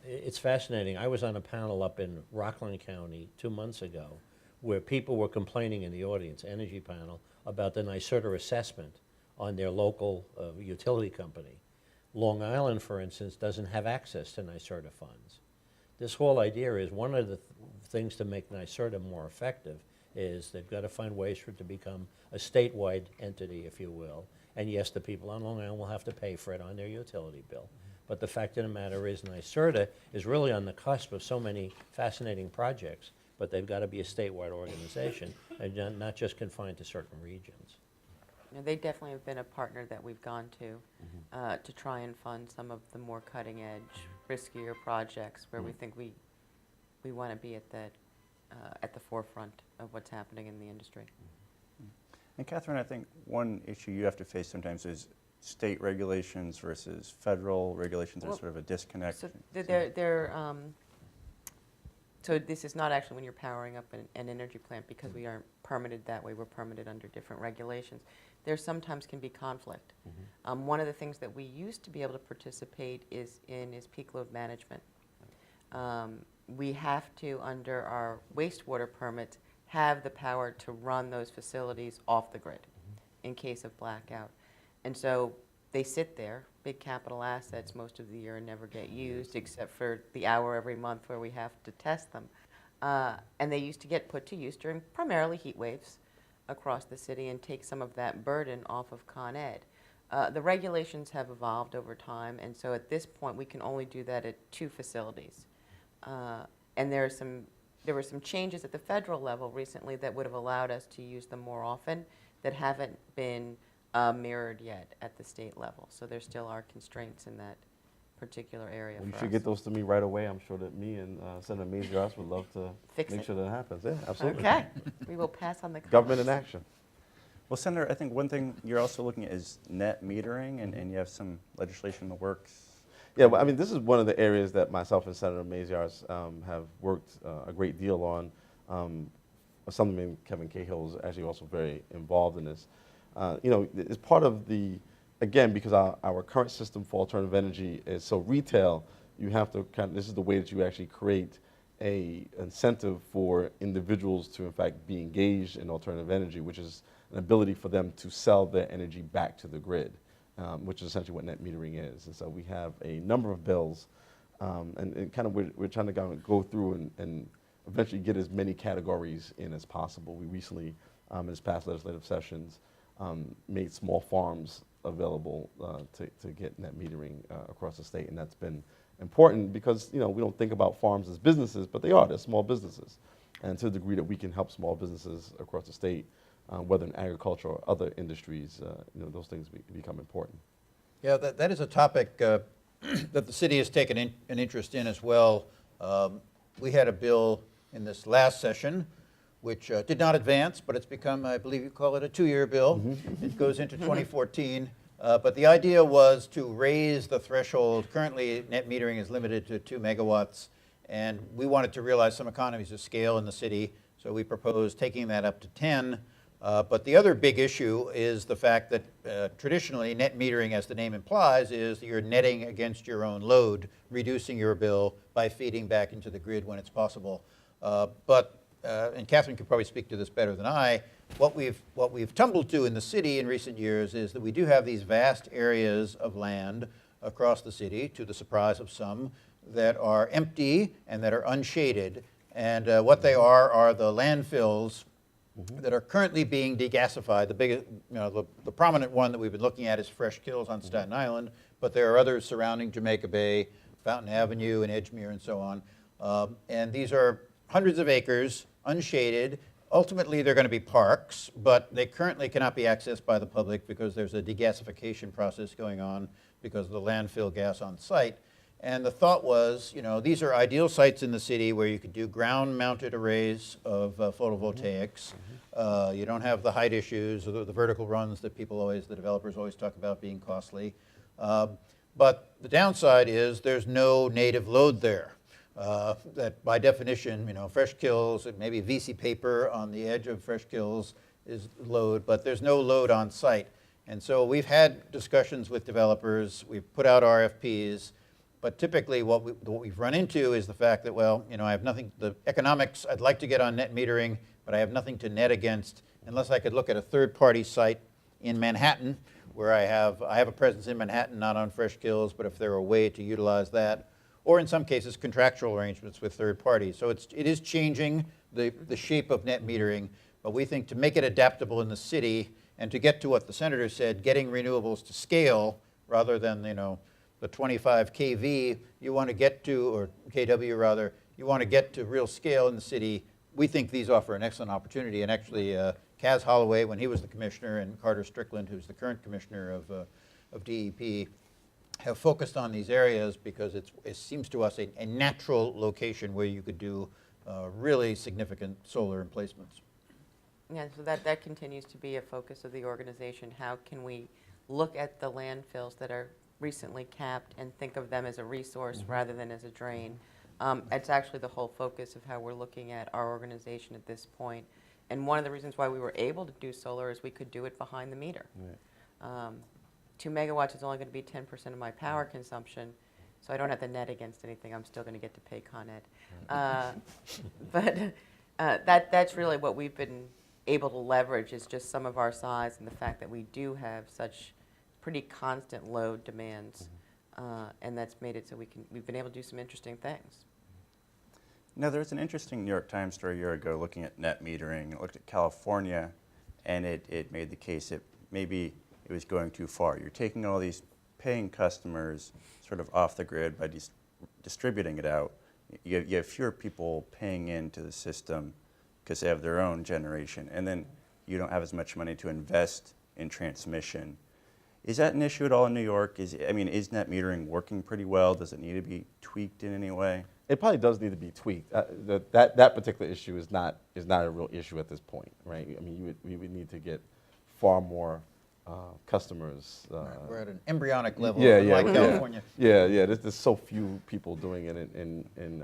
It's fascinating. I was on a panel up in Rockland County 2 months ago where people were complaining in the audience, energy panel, about the NYSERDA assessment on their local utility company. Long Island, for instance, doesn't have access to NYSERDA funds. This whole idea is one of the things to make NYSERDA more effective is they've got to find ways for it to become a statewide entity, if you will. And yes, the people on Long Island will have to pay for it on their utility bill. But the fact of the matter is NYSERDA is really on the cusp of so many fascinating projects, but they've got to be a statewide organization and not just confined to certain regions. They definitely have been a partner that we've gone to try and fund some of the more cutting edge, riskier projects where we think we want to be at the forefront of what's happening in the industry. And Kathryn, I think one issue you have to face sometimes is state regulations versus federal regulations. There's sort of a disconnect. So so this is not actually when you're powering up an energy plant, because we aren't permitted that way. We're permitted under different regulations. There sometimes can be conflict. One of the things that we used to be able to participate is peak load management. We have to, under our wastewater permits, have the power to run those facilities off the grid in case of blackout. And so they sit there, big capital assets most of the year, and never get used except for the hour every month where we have to test them. And they used to get put to use during primarily heat waves across the city and take some of that burden off of Con Ed. The regulations have evolved over time, and so at this point we can only do that at 2 facilities. And there are some there were some changes at the federal level recently that would have allowed us to use them more often that haven't been mirrored yet at the state level. So there still are constraints in that particular area Well, you for should us. get those to me right away. I'm sure that me and Senator Mayor would love to Fix make it. sure that happens. Yeah, absolutely. Okay, we will pass on the Government in comments. action. Well, Senator, I think one thing you're also looking at is net metering, and you have some legislation in the works. Yeah, well, I mean, this is one of the areas that myself and Senator Mayor have worked a great deal on. Assemblyman Kevin Cahill is actually also very involved in this. You know, it's part of the, again, because our current system for alternative energy is so retail, you have to this is the way that you actually create a incentive for individuals to, in fact, be engaged in alternative energy, which is an ability for them to sell their energy back to the grid, which is essentially what net metering is. And so we have a number of bills, and kind of we're trying to go through and eventually get as many categories in as possible. We recently, in this past legislative sessions, made small farms available to get net metering across the state, and that's been important because, you know, we don't think about farms as businesses, but they are. They're small businesses, and to the degree that we can help small businesses across the state, whether in agriculture or other industries, you know, those things become important. Yeah, that is a topic that the city has taken an interest in as well. We had a bill in this last session which did not advance, but it's become, I believe you call it a 2-year bill. It goes into 2014. But the idea was to raise the threshold. Currently, net metering is limited to 2 megawatts, and we wanted to realize some economies of scale in the city, so we proposed taking that up to 10. But the other big issue is the fact that traditionally net metering, as the name implies, is that you're netting against your own load, reducing your bill by feeding back into the grid when it's possible. And Kathryn could probably speak to this better than I, what we've tumbled to in the city in recent years is that we do have these vast areas of land across the city, to the surprise of some, that are empty and that are unshaded. And what they are the landfills that are currently being degasified. The biggest, the prominent one that we've been looking at is Fresh Kills on Staten Island, but there are others surrounding Jamaica Bay, Fountain Avenue, and Edgemere, and so on. And these are hundreds of acres, unshaded. Ultimately, they're going to be parks, but they currently cannot be accessed by the public because there's a degasification process going on because of the landfill gas on site. And the thought was, these are ideal sites in the city where you could do ground-mounted arrays of photovoltaics. You don't have the height issues or the vertical runs that the developers always talk about being costly. But the downside is there's no native load there. That by definition, Fresh Kills, maybe VC paper on the edge of Fresh Kills is load, but there's no load on site. And so we've had discussions with developers, we've put out RFPs, but typically what we've run into is the fact that, I have nothing, the economics, I'd like to get on net metering, but I have nothing to net against unless I could look at a third-party site in Manhattan, where I have a presence in Manhattan, not on Fresh Kills, but if there were a way to utilize that, or in some cases contractual arrangements with third parties. So it is changing the shape of net metering, but we think to make it adaptable in the city and to get to what the senator said, getting renewables to scale rather than the 25 kV you want to get to, or kW rather, you want to get to real scale in the city. We think these offer an excellent opportunity, and actually Kaz Holloway, when he was the commissioner, and Carter Strickland, who's the current commissioner of DEP, have focused on these areas because it seems to us a natural location where you could do really significant solar emplacements. Yeah, so that continues to be a focus of the organization. How can we look at the landfills that are recently capped and think of them as a resource rather than as a drain? It's actually the whole focus of how we're looking at our organization at this point. And one of the reasons why we were able to do solar is we could do it behind the meter. Right. 2 megawatts is only going to be 10% of my power consumption, so I don't have to net against anything. I'm still going to get to pay Con Ed. But that's really what we've been able to leverage, is just some of our size and the fact that we do have such pretty constant load demands, and that's made it so we've been able to do some interesting things. Now, there was an interesting New York Times story a year ago looking at net metering. It looked at California, and it made the case that maybe it was going too far. You're taking all these paying customers sort of off the grid by distributing it out. you have fewer people paying into the system because they have their own generation, and then you don't have as much money to invest in transmission. Is that an issue at all in New York? Is net metering working pretty well? Does it need to be tweaked in any way? It probably does need to be tweaked. That particular issue is not a real issue at this point, right? I mean, we would need to get far more customers. We're at an embryonic level, Yeah, like yeah, California. Yeah. There's so few people doing it, and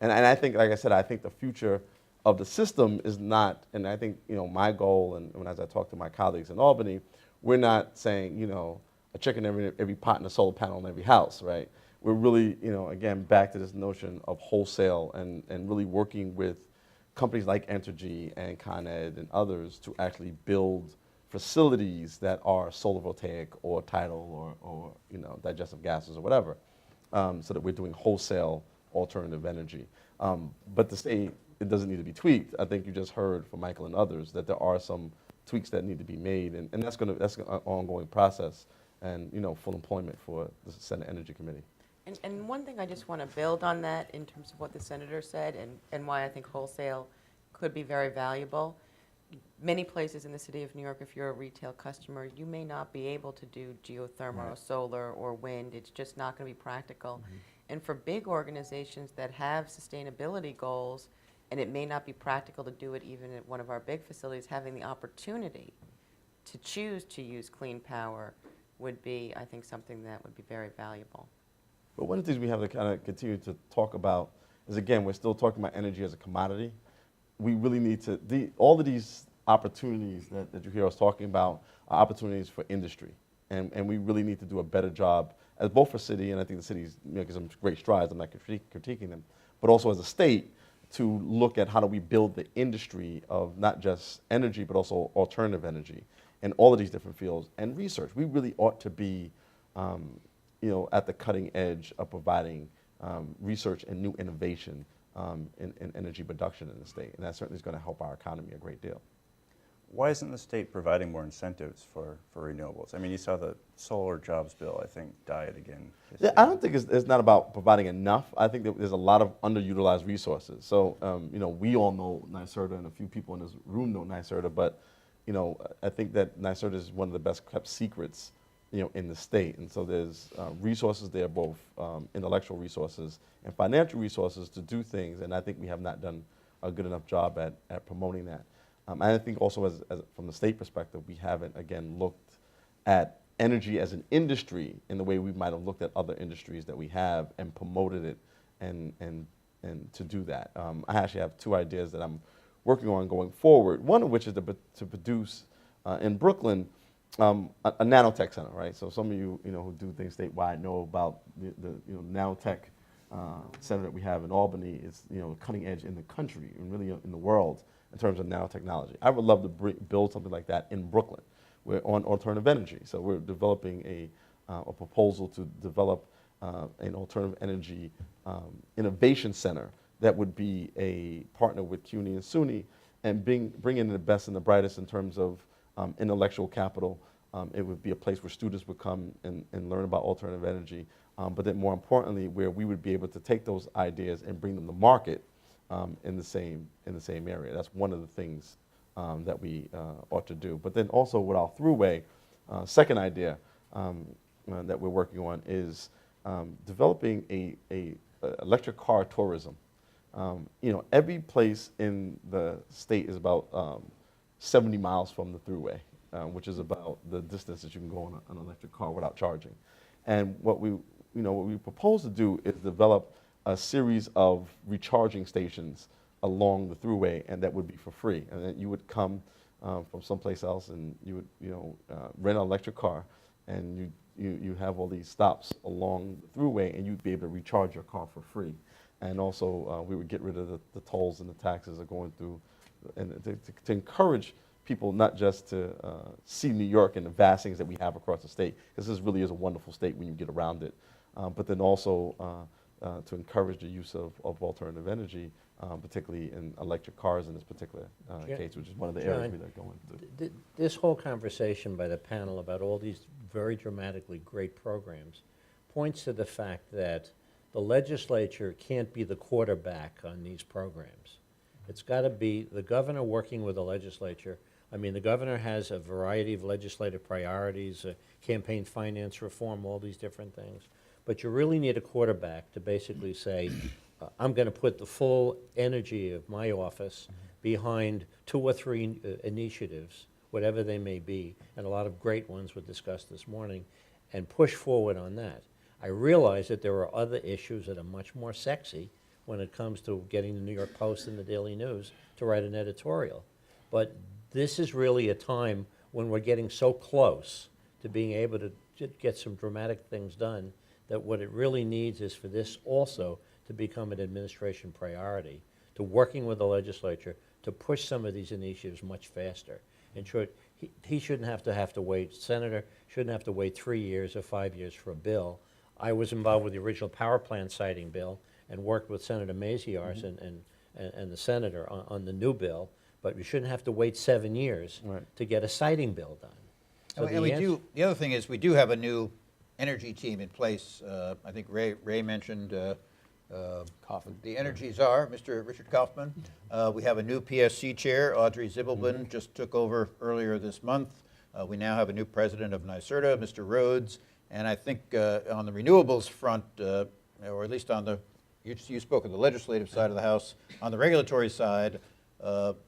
I think, like I said, I think the future of the system is not. And I think my goal, and as I talk to my colleagues in Albany, we're not saying a chicken every pot and a solar panel in every house, right? We're really again back to this notion of wholesale and really working with companies like Entergy and Con Ed and others to actually build facilities that are solar voltaic or tidal or digestive gases or whatever, so that we're doing wholesale alternative energy. But to say it doesn't need to be tweaked, I think you just heard from Michael and others that there are some tweaks that need to be made, and that's an ongoing process, and full employment for the Senate Energy Committee. And one thing I just want to build on that in terms of what the senator said and why I think wholesale could be very valuable. Many places in the city of New York, if you're a retail customer, you may not be able to do geothermal or solar or wind. It's just not going to be practical. And for big organizations that have sustainability goals, and it may not be practical to do it even at one of our big facilities, having the opportunity to choose to use clean power would be, I think, something that would be very valuable. But one of the things we have to kind of continue to talk about is, again, we're still talking about energy as a commodity. We really need to, all of these opportunities that you hear us talking about are opportunities for industry. And we really need to do a better job, as both for city, and I think the city's making some great strides, I'm not critiquing them, but also as a state, to look at how do we build the industry of not just energy, but also alternative energy in all of these different fields, and research. We really ought to be at the cutting edge of providing research and new innovation in energy production in the state, and that certainly is going to help our economy a great deal. Why isn't the state providing more incentives for renewables? I mean, you saw the solar jobs bill, I think, died again. Yeah, I don't think it's not about providing enough. I think that there's a lot of underutilized resources. So, we all know NYSERDA, and a few people in this room know NYSERDA, but, I think that NYSERDA is one of the best kept secrets, in the state. And so there's resources there, both intellectual resources and financial resources to do things, and I think we have not done a good enough job at promoting that. And I think also as from the state perspective, we haven't, again, looked at energy as an industry in the way we might have looked at other industries that we have and promoted it and to do that. I actually have two ideas that I'm working on going forward, one of which is to produce in Brooklyn a nanotech center, right? So some of you, who do things statewide know about the nanotech center that we have in Albany. Is cutting edge in the country and really in the world in terms of nanotechnology. I would love to build something like that in Brooklyn. We're on alternative energy, so we're developing a proposal to develop an alternative energy innovation center that would be a partner with CUNY and SUNY and bring in the best and the brightest in terms of intellectual capital. It would be a place where students would come and learn about alternative energy, but then more importantly, where we would be able to take those ideas and bring them to market in the same area. That's one of the things that we ought to do. But then also with our throughway, second idea that we're working on is developing a electric car tourism. Every place in the state is about 70 miles from the throughway, which is about the distance that you can go on an electric car without charging. And what we propose to do is develop a series of recharging stations along the throughway, and that would be for free. And then you would come from someplace else, and you would rent an electric car, and you have all these stops along the throughway, and you'd be able to recharge your car for free. And also, we would get rid of the tolls and the taxes of going through, and to encourage people not just to see New York and the vast things that we have across the state, because this really is a wonderful state when you get around it, but then also to encourage the use of alternative energy, particularly in electric cars in this particular case, which is one of the areas we're going to. This whole conversation by the panel about all these very dramatically great programs points to the fact that the legislature can't be the quarterback on these programs. It's got to be the governor working with the legislature. I mean, the governor has a variety of legislative priorities, campaign finance reform, all these different things. But you really need a quarterback to basically say, I'm going to put the full energy of my office behind 2 or 3 initiatives, whatever they may be, and a lot of great ones were discussed this morning, and push forward on that. I realize that there are other issues that are much more sexy when it comes to getting the New York Post and the Daily News to write an editorial. But this is really a time when we're getting so close to being able to get some dramatic things done that what it really needs is for this also to become an administration priority, to working with the legislature to push some of these initiatives much faster. In short, he shouldn't have to wait, Senator shouldn't have to wait 3 years or 5 years for a bill. I was involved with the original power plant siting bill and worked with Senator Maziarz and the senator on the new bill, but we shouldn't have to wait 7 years to get a siting bill done. So the other thing is we do have a new energy team in place. I think Ray mentioned the energy czar, Mr. Richard Kaufman. We have a new PSC chair, Audrey Zibelman, just took over earlier this month. We now have a new president of NYSERDA, Mr. Rhodes, and I think on the renewables front, or at least on the, you spoke of the legislative side of the House, on the regulatory side,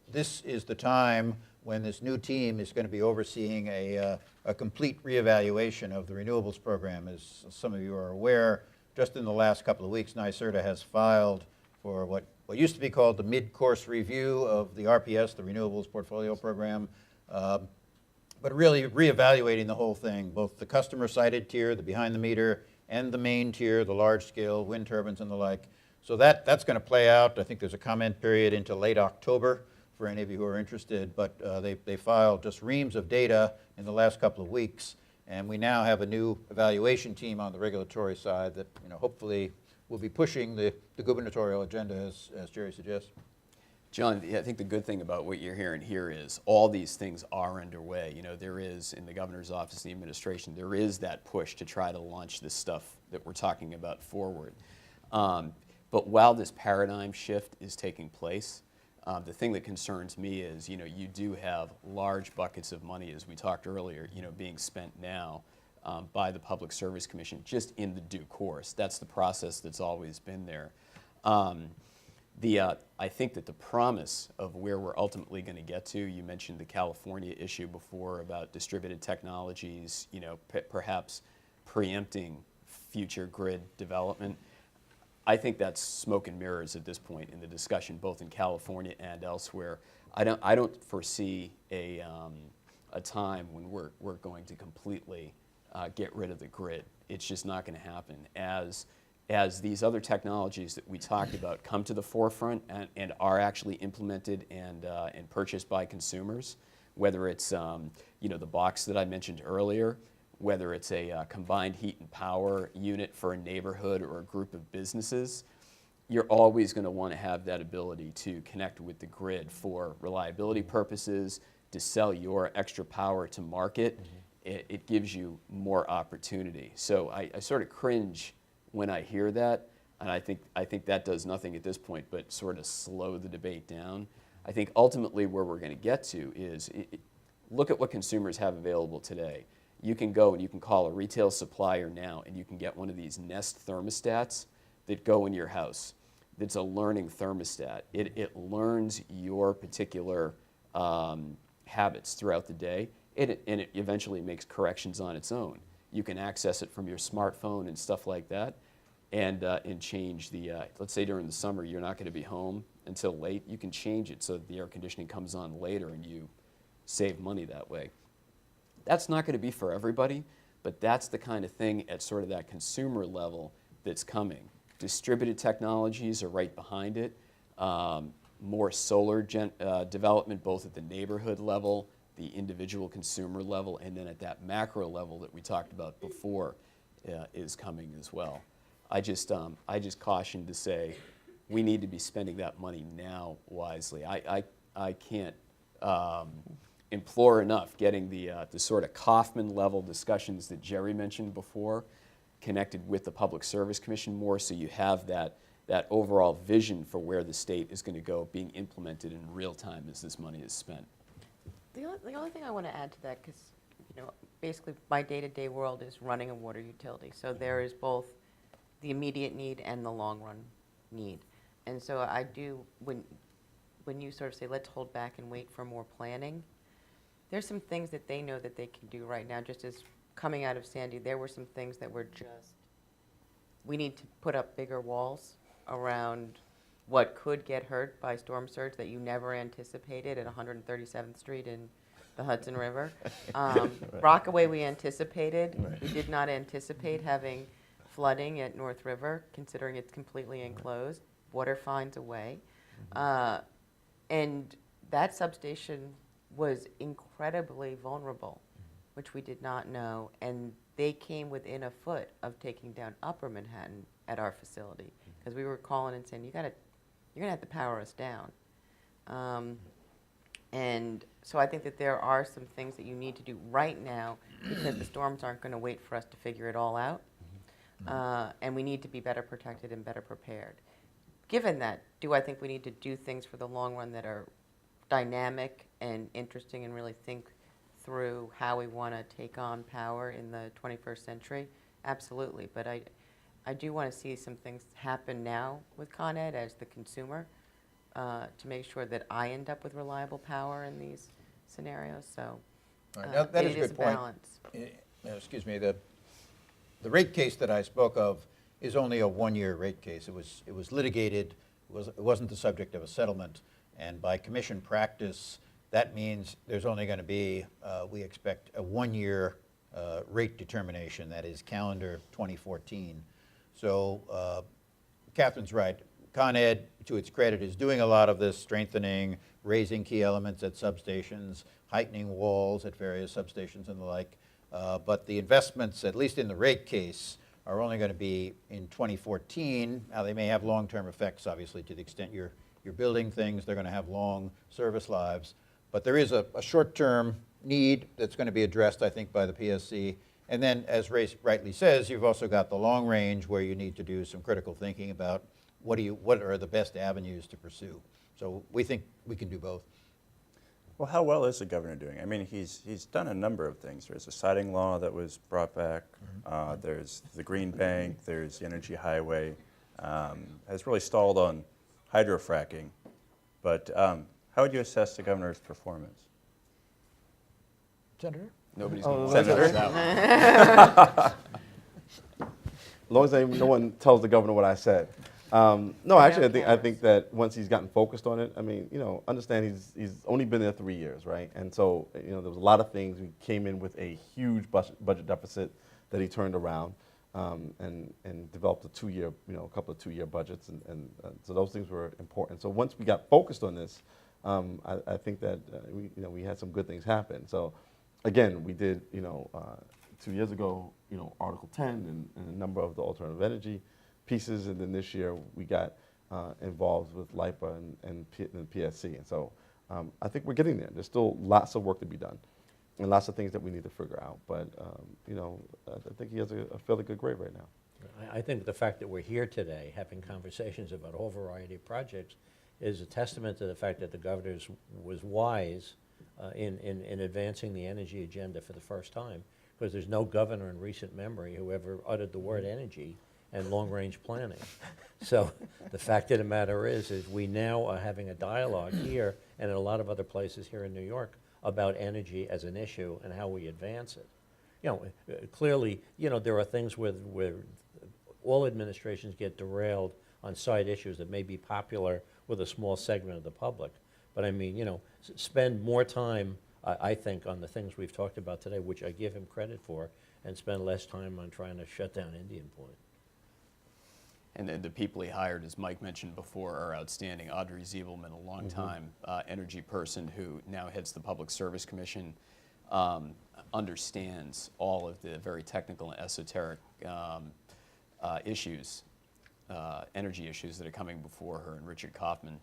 this is the time when this new team is going to be overseeing a complete reevaluation of the renewables program. As some of you are aware, just in the last couple of weeks, NYSERDA has filed for what used to be called the mid-course review of the RPS, the Renewables Portfolio Program, but really reevaluating the whole thing, both the customer-sided tier, the behind-the-meter, and the main tier, the large-scale wind turbines and the like. So that's going to play out. I think there's a comment period into late October for any of you who are interested, but they filed just reams of data in the last couple of weeks, and we now have a new evaluation team on the regulatory side that hopefully will be pushing the gubernatorial agenda as Jerry suggests. John, I think the good thing about what you're hearing here is all these things are underway. There is, in the governor's office, the administration, there is that push to try to launch this stuff that we're talking about forward. But while this paradigm shift is taking place, the thing that concerns me is, you do have large buckets of money, as we talked earlier, being spent now by the Public Service Commission, just in the due course. That's the process that's always been there. I think that the promise of where we're ultimately going to get to, you mentioned the California issue before about distributed technologies, perhaps preempting future grid development. I think that's smoke and mirrors at this point in the discussion, both in California and elsewhere. I don't foresee a time when we're going to completely get rid of the grid. It's just not going to happen. As these other technologies that we talked about come to the forefront and are actually implemented and purchased by consumers, whether it's the box that I mentioned earlier, whether it's a combined heat and power unit for a neighborhood or a group of businesses, you're always going to want to have that ability to connect with the grid for reliability purposes, to sell your extra power to market. It gives you more opportunity. So I sort of cringe when I hear that, and I think that does nothing at this point but sort of slow the debate down. I think ultimately where we're going to get to is look at what consumers have available today. You can go and you can call a retail supplier now and you can get one of these Nest thermostats that go in your house. It's a learning thermostat. It learns your particular habits throughout the day, and it eventually makes corrections on its own. You can access it from your smartphone and stuff like that, and change the, let's say during the summer you're not going to be home until late, you can change it so that the air conditioning comes on later and you save money that way. That's not going to be for everybody, but that's the kind of thing at sort of that consumer level that's coming. Distributed technologies are right behind it. More solar development, both at the neighborhood level, the individual consumer level, and then at that macro level that we talked about before is coming as well. I just caution to say we need to be spending that money now wisely. I can't implore enough getting the sort of Kaufman level discussions that Jerry mentioned before. connected with the Public Service Commission more, so you have that overall vision for where the state is going to go being implemented in real time as this money is spent. The only thing I want to add to that, because basically my day-to-day world is running a water utility, so there is both the immediate need and the long-run need. And so I do, when you sort of say, let's hold back and wait for more planning, there's some things that they know that they can do right now. Just as coming out of Sandy, there were some things that were just, we need to put up bigger walls around what could get hurt by storm surge that you never anticipated at 137th Street in the Hudson River. Rockaway we anticipated. Right. We did not anticipate having flooding at North River, considering it's completely enclosed. Water finds a way. And that substation was incredibly vulnerable, which we did not know. And they came within a foot of taking down Upper Manhattan at our facility, because we were calling and saying, you're going to have to power us down. And so I think that there are some things that you need to do right now, because the storms aren't going to wait for us to figure it all out. And we need to be better protected and better prepared. Given that, do I think we need to do things for the long run that are dynamic and interesting and really think through how we want to take on power in the 21st century? Absolutely. But I do want to see some things happen now with Con Ed as the consumer, to make sure that I end up with reliable power in these scenarios. So All right, now, that is it a is good a point. balance. Excuse me, the rate case that I spoke of is only a one-year rate case. It was litigated, it wasn't the subject of a settlement, and by commission practice, that means there's only going to be, we expect, a one-year rate determination, that is calendar 2014. So Kathryn's right. Con Ed, to its credit, is doing a lot of this, strengthening, raising key elements at substations, heightening walls at various substations and the like. But the investments, at least in the rate case, are only going to be in 2014. Now, they may have long-term effects, obviously, to the extent you're building things. They're going to have long service lives. But there is a short-term need that's going to be addressed, I think, by the PSC. And then, as Ray rightly says, you've also got the long range where you need to do some critical thinking about what are the best avenues to pursue. So we think we can do both. Well, how well is the governor doing? I mean, he's done a number of things. There's a siding law that was brought back. There's the Green Bank. There's the Energy Highway. Has really stalled on hydrofracking. But how would you assess the governor's performance? Senator? Nobody's Oh, going to Senator? that one. As long as no one tells the governor what I said. No, actually, I think that once he's gotten focused on it, I mean, understand he's only been there 3 years, right? And so, there was a lot of things. We came in with a huge budget deficit that he turned around and developed a couple of two-year budgets, and so those things were important. So once we got focused on this, I think that we had some good things happen. So, again, we did 2 years ago, Article 10 and a number of the alternative energy pieces, and then this year we got involved with LIPA and PSC. And so I think we're getting there. There's still lots of work to be done and lots of things that we need to figure out. But, I think he has a fairly good grade right now. I think the fact that we're here today having conversations about a whole variety of projects is a testament to the fact that the governor was wise in advancing the energy agenda for the first time, because there's no governor in recent memory who ever uttered the word energy and long-range planning. So the fact of the matter is we now are having a dialogue here and in a lot of other places here in New York about energy as an issue and how we advance it. Clearly, there are things where all administrations get derailed on side issues that may be popular with a small segment of the public. But I mean, spend more time, I think, on the things we've talked about today, which I give him credit for, and spend less time on trying to shut down Indian Point. And the people he hired, as Mike mentioned before, are outstanding. Audrey Ziebelman, a long-time energy person who now heads the Public Service Commission, understands all of the very technical and esoteric issues, energy issues that are coming before her, and Richard Kaufman.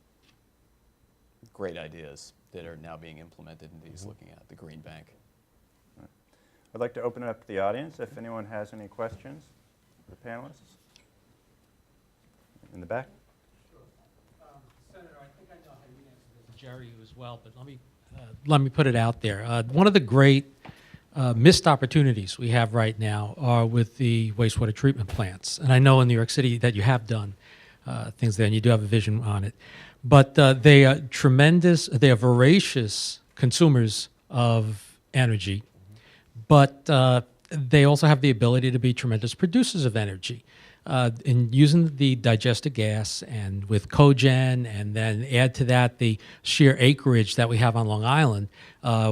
Great ideas that are now being implemented, and he's looking at the Green Bank. I'd like to open it up to the audience if anyone has any questions. the panelists? In the back? Senator, I think I know how you answer this, Jerry, as well, but let me put it out there. One of the great missed opportunities we have right now are with the wastewater treatment plants. And I know in New York City that you have done things there, and you do have a vision on it. But they are tremendous, they are voracious consumers of energy, but they also have the ability to be tremendous producers of energy. In using the digested gas and with cogen, and then add to that the sheer acreage that we have on Long Island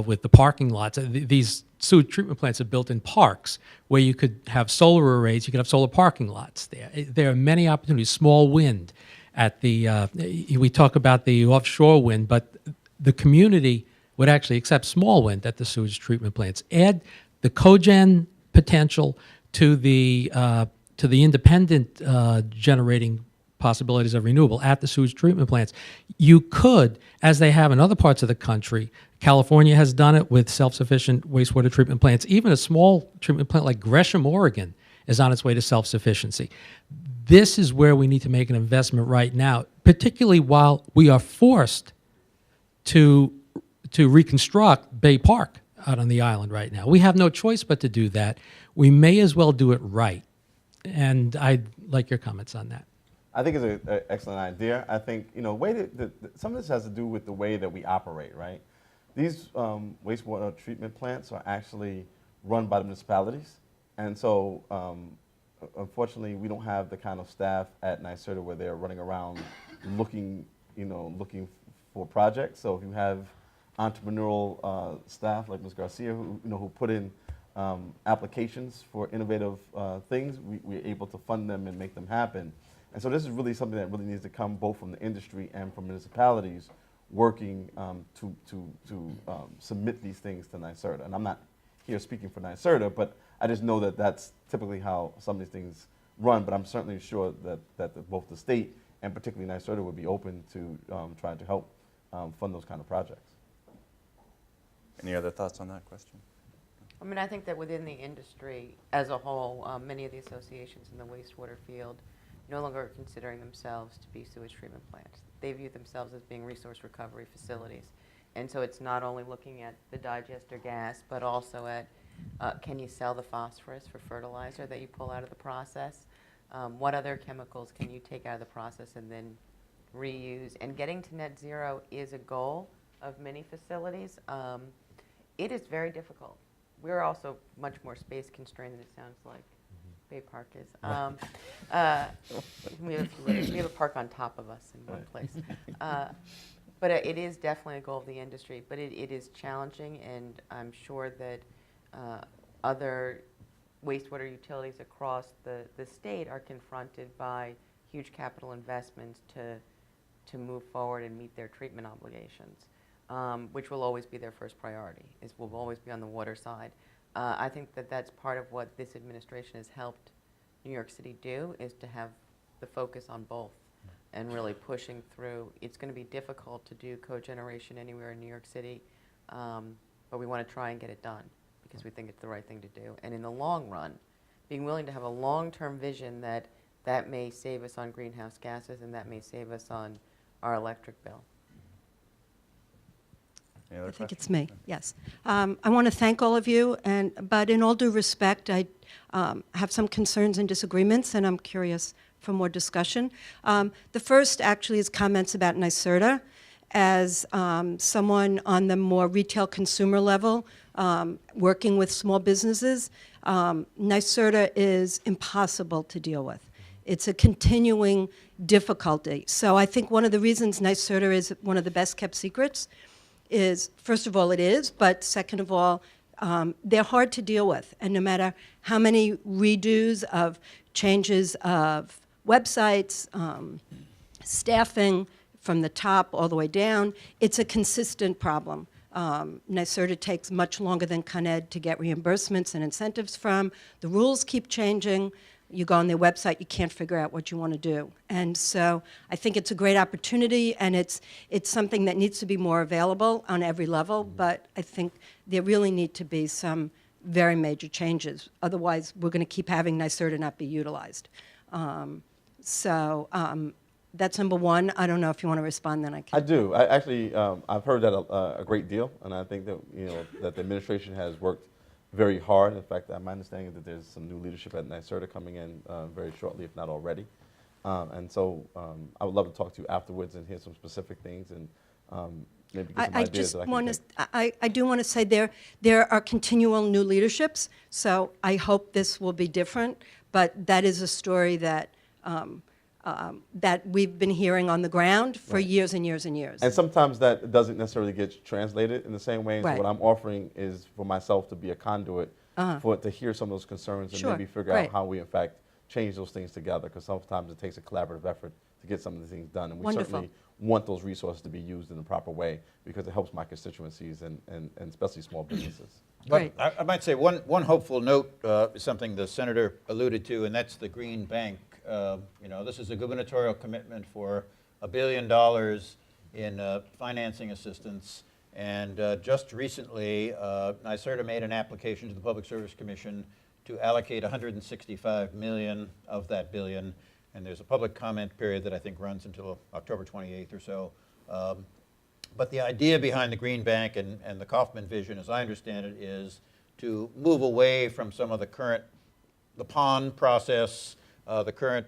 with the parking lots. These sewage treatment plants are built in parks where you could have solar arrays, you could have solar parking lots there. There are many opportunities, small wind at the, we talk about the offshore wind, but the community would actually accept small wind at the sewage treatment plants. Add the cogen potential to the independent generating possibilities of renewable at the sewage treatment plants. You could, as they have in other parts of the country, California has done it with self-sufficient wastewater treatment plants. Even a small treatment plant like Gresham, Oregon, is on its way to self-sufficiency. This is where we need to make an investment right now, particularly while we are forced to reconstruct Bay Park out on the island right now. We have no choice but to do that. We may as well do it right. And I'd like your comments on that. I think it's an excellent idea. I think, you know, some of this has to do with the way that we operate, right? These wastewater treatment plants are actually run by the municipalities. And so, unfortunately, we don't have the kind of staff at NYSERDA where they're running around looking for projects. So if you have entrepreneurial staff like Ms. Garcia who put in applications for innovative things, we're able to fund them and make them happen. And so this is really something that really needs to come both from the industry and from municipalities working to submit these things to NYSERDA. And I'm not here speaking for NYSERDA, but I just know that that's typically how some of these things run. But I'm certainly sure that both the state and particularly NYSERDA would be open to trying to help fund those kind of projects. Any other thoughts on that question? I mean, I think that within the industry as a whole, many of the associations in the wastewater field no longer are considering themselves to be sewage treatment plants. They view themselves as being resource recovery facilities. And so it's not only looking at the digester gas, but also at can you sell the phosphorus for fertilizer that you pull out of the process? What other chemicals can you take out of the process and then reuse? And getting to net zero is a goal of many facilities. It is very difficult. We're also much more space constrained than it sounds like Bay Park is. We have a park on top of us in one place. But it is definitely a goal of the industry. But it is challenging, and I'm sure that other wastewater utilities across the state are confronted by huge capital investments to move forward and meet their treatment obligations. Which will always be their first priority, will always be on the water side. I think that that's part of what this administration has helped New York City do, is to have the focus on both and really pushing through. It's going to be difficult to do cogeneration anywhere in New York City, but we want to try and get it done because we think it's the right thing to do. And in the long run, being willing to have a long-term vision that may save us on greenhouse gases and that may save us on our electric bill. I think it's me, yes. I want to thank all of you, but in all due respect, I have some concerns and disagreements, and I'm curious for more discussion. The first actually is comments about NYSERDA. As someone on the more retail consumer level, working with small businesses, NYSERDA is impossible to deal with. It's a continuing difficulty. So I think one of the reasons NYSERDA is one of the best kept secrets is, first of all, it is, but second of all, they're hard to deal with. And no matter how many redos of changes of websites, staffing from the top all the way down, it's a consistent problem. NYSERDA takes much longer than Con Ed to get reimbursements and incentives from. The rules keep changing. You go on their website, you can't figure out what you want to do. And so I think it's a great opportunity, and it's something that needs to be more available on every level, but I think there really need to be some very major changes. Otherwise, we're going to keep having NYSERDA not be utilized. That's number one. I don't know if you want to respond, then I can. I do. I actually, I've heard that a great deal, and I think that that the administration has worked very hard. In fact, my understanding is that there's some new leadership at NYSERDA coming in very shortly, if not already. And so I would love to talk to you afterwards and hear some specific things and maybe get some ideas that I can take. I do want to say there are continual new leaderships, so I hope this will be different, but that is a story that that we've been hearing on the ground for years and years and years. And sometimes that doesn't necessarily get translated in the same way. And Right. so what I'm offering is for myself to be a conduit to hear some of those concerns and Sure. maybe figure Great. out how we, in fact, change those things together, because sometimes it takes a collaborative effort to get some of the things done. And we Wonderful. certainly want those resources to be used in the proper way, because it helps my constituencies and especially small businesses. Great. But I might say one hopeful note is something the senator alluded to, and that's the Green Bank. This is a gubernatorial commitment for $1 billion in financing assistance. And just recently, NYSERDA made an application to the Public Service Commission to allocate $165 million of that billion. And there's a public comment period that I think runs until October 28th or so. But the idea behind the Green Bank and the Kaufman vision, as I understand it, is to move away from some of the pond process, the current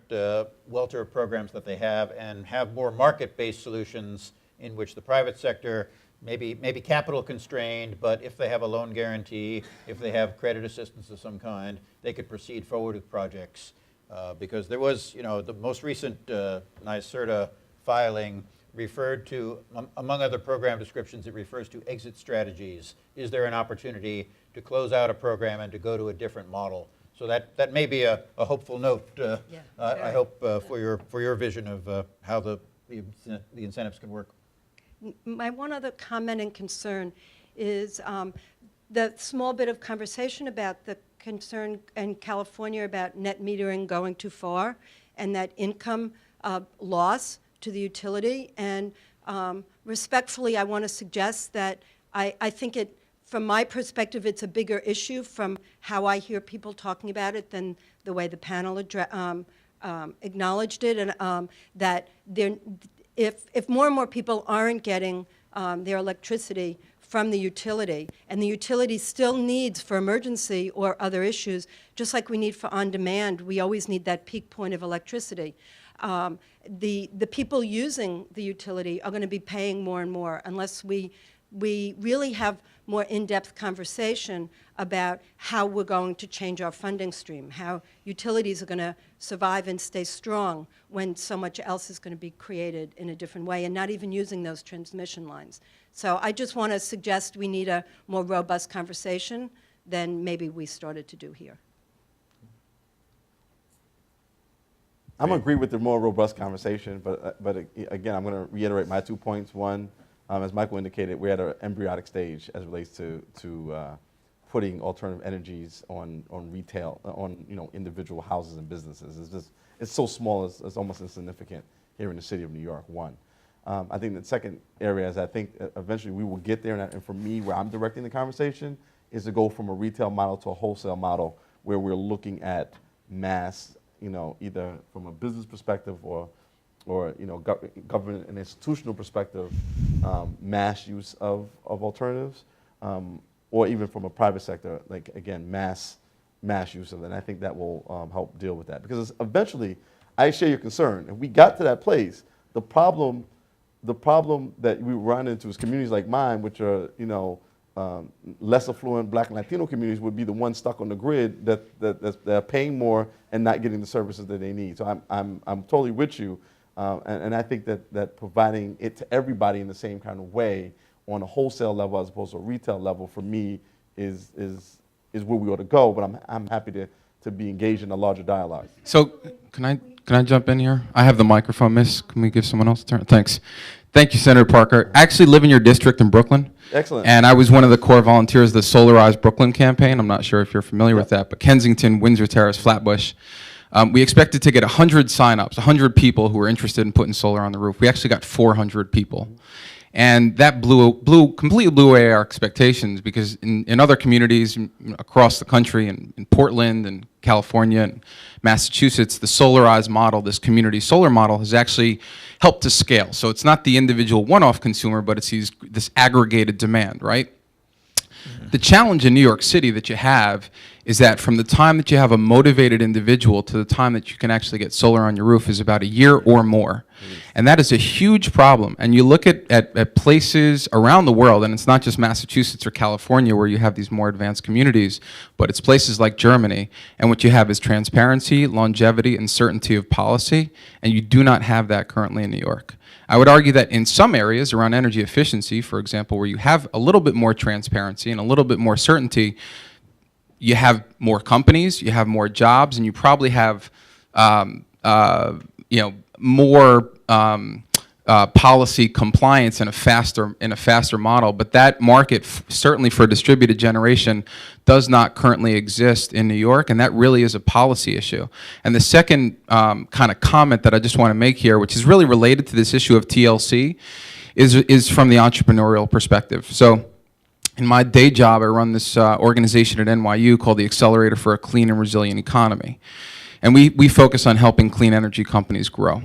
welter programs that they have, and have more market-based solutions in which the private sector maybe capital constrained, but if they have a loan guarantee, if they have credit assistance of some kind, they could proceed forward with projects. Because there was, the most recent NYSERDA filing referred to, among other program descriptions, it refers to exit strategies. Is there an opportunity to close out a program and to go to a different model? So that may be a hopeful note, I hope, for your vision of how the incentives can work. My one other comment and concern is the small bit of conversation about the concern in California about net metering going too far and that income loss to the utility. And respectfully, I want to suggest that I think from my perspective, it's a bigger issue from how I hear people talking about it than the way the panel acknowledged it, and that if more and more people aren't getting their electricity from the utility, and the utility still needs for emergency or other issues, just like we need for on-demand, we always need that peak point of electricity. The people using the utility are going to be paying more and more unless we really have more in-depth conversation about how we're going to change our funding stream, how utilities are going to survive and stay strong when so much else is going to be created in a different way and not even using those transmission lines. So I just want to suggest we need a more robust conversation than maybe we started to do here. I'm going to agree with the more robust conversation, but again, I'm going to reiterate my 2 points. One, as Michael indicated, we're at an embryonic stage as it relates to putting alternative energies on retail, on individual houses and businesses. It's so small, it's almost insignificant here in the city of New York. One, I think the second area is I think eventually we will get there, and for me, where I'm directing the conversation is to go from a retail model to a wholesale model where we're looking at mass, either from a business perspective or government and institutional perspective, mass use of alternatives, or even from a private sector, like again, mass use of it. And I think that will help deal with that, because eventually, I share your concern. If we got to that place, the problem that we run into is communities like mine, which are less affluent Black and Latino communities, would be the ones stuck on the grid that are paying more and not getting the services that they need. So I'm totally with you. And I think that providing it to everybody in the same kind of way on a wholesale level as opposed to a retail level, for me, is where we ought to go. But I'm happy to be engaged in a larger dialogue. So can I jump in here? I have the microphone, miss. Can we give someone else a turn? Thanks. Thank you, Senator Parker. I actually live in your district in Brooklyn. Excellent. And I was one of the core volunteers of the Solarize Brooklyn campaign. I'm not sure if you're familiar with that, but Kensington, Windsor Terrace, Flatbush. We expected to get 100 signups, 100 people who were interested in putting solar on the roof. We actually got 400 people. And that completely blew away our expectations, because in other communities across the country, in Portland and California and Massachusetts, the solarized model, this community solar model, has actually helped to scale. So it's not the individual one-off consumer, but it's this aggregated demand, right? The challenge in New York City that you have is that from the time that you have a motivated individual to the time that you can actually get solar on your roof is about a year or more. And that is a huge problem. And you look at places around the world, and it's not just Massachusetts or California where you have these more advanced communities, but it's places like Germany, and what you have is transparency, longevity, and certainty of policy, and you do not have that currently in New York. I would argue that in some areas around energy efficiency, for example, where you have a little bit more transparency and a little bit more certainty, you have more companies, you have more jobs, and you probably have more policy compliance in a faster model. But that market, certainly for distributed generation, does not currently exist in New York, and that really is a policy issue. And the second kind of comment that I just want to make here, which is really related to this issue of TLC, is from the entrepreneurial perspective. So in my day job, I run this organization at NYU called the Accelerator for a Clean and Resilient Economy. And we focus on helping clean energy companies grow.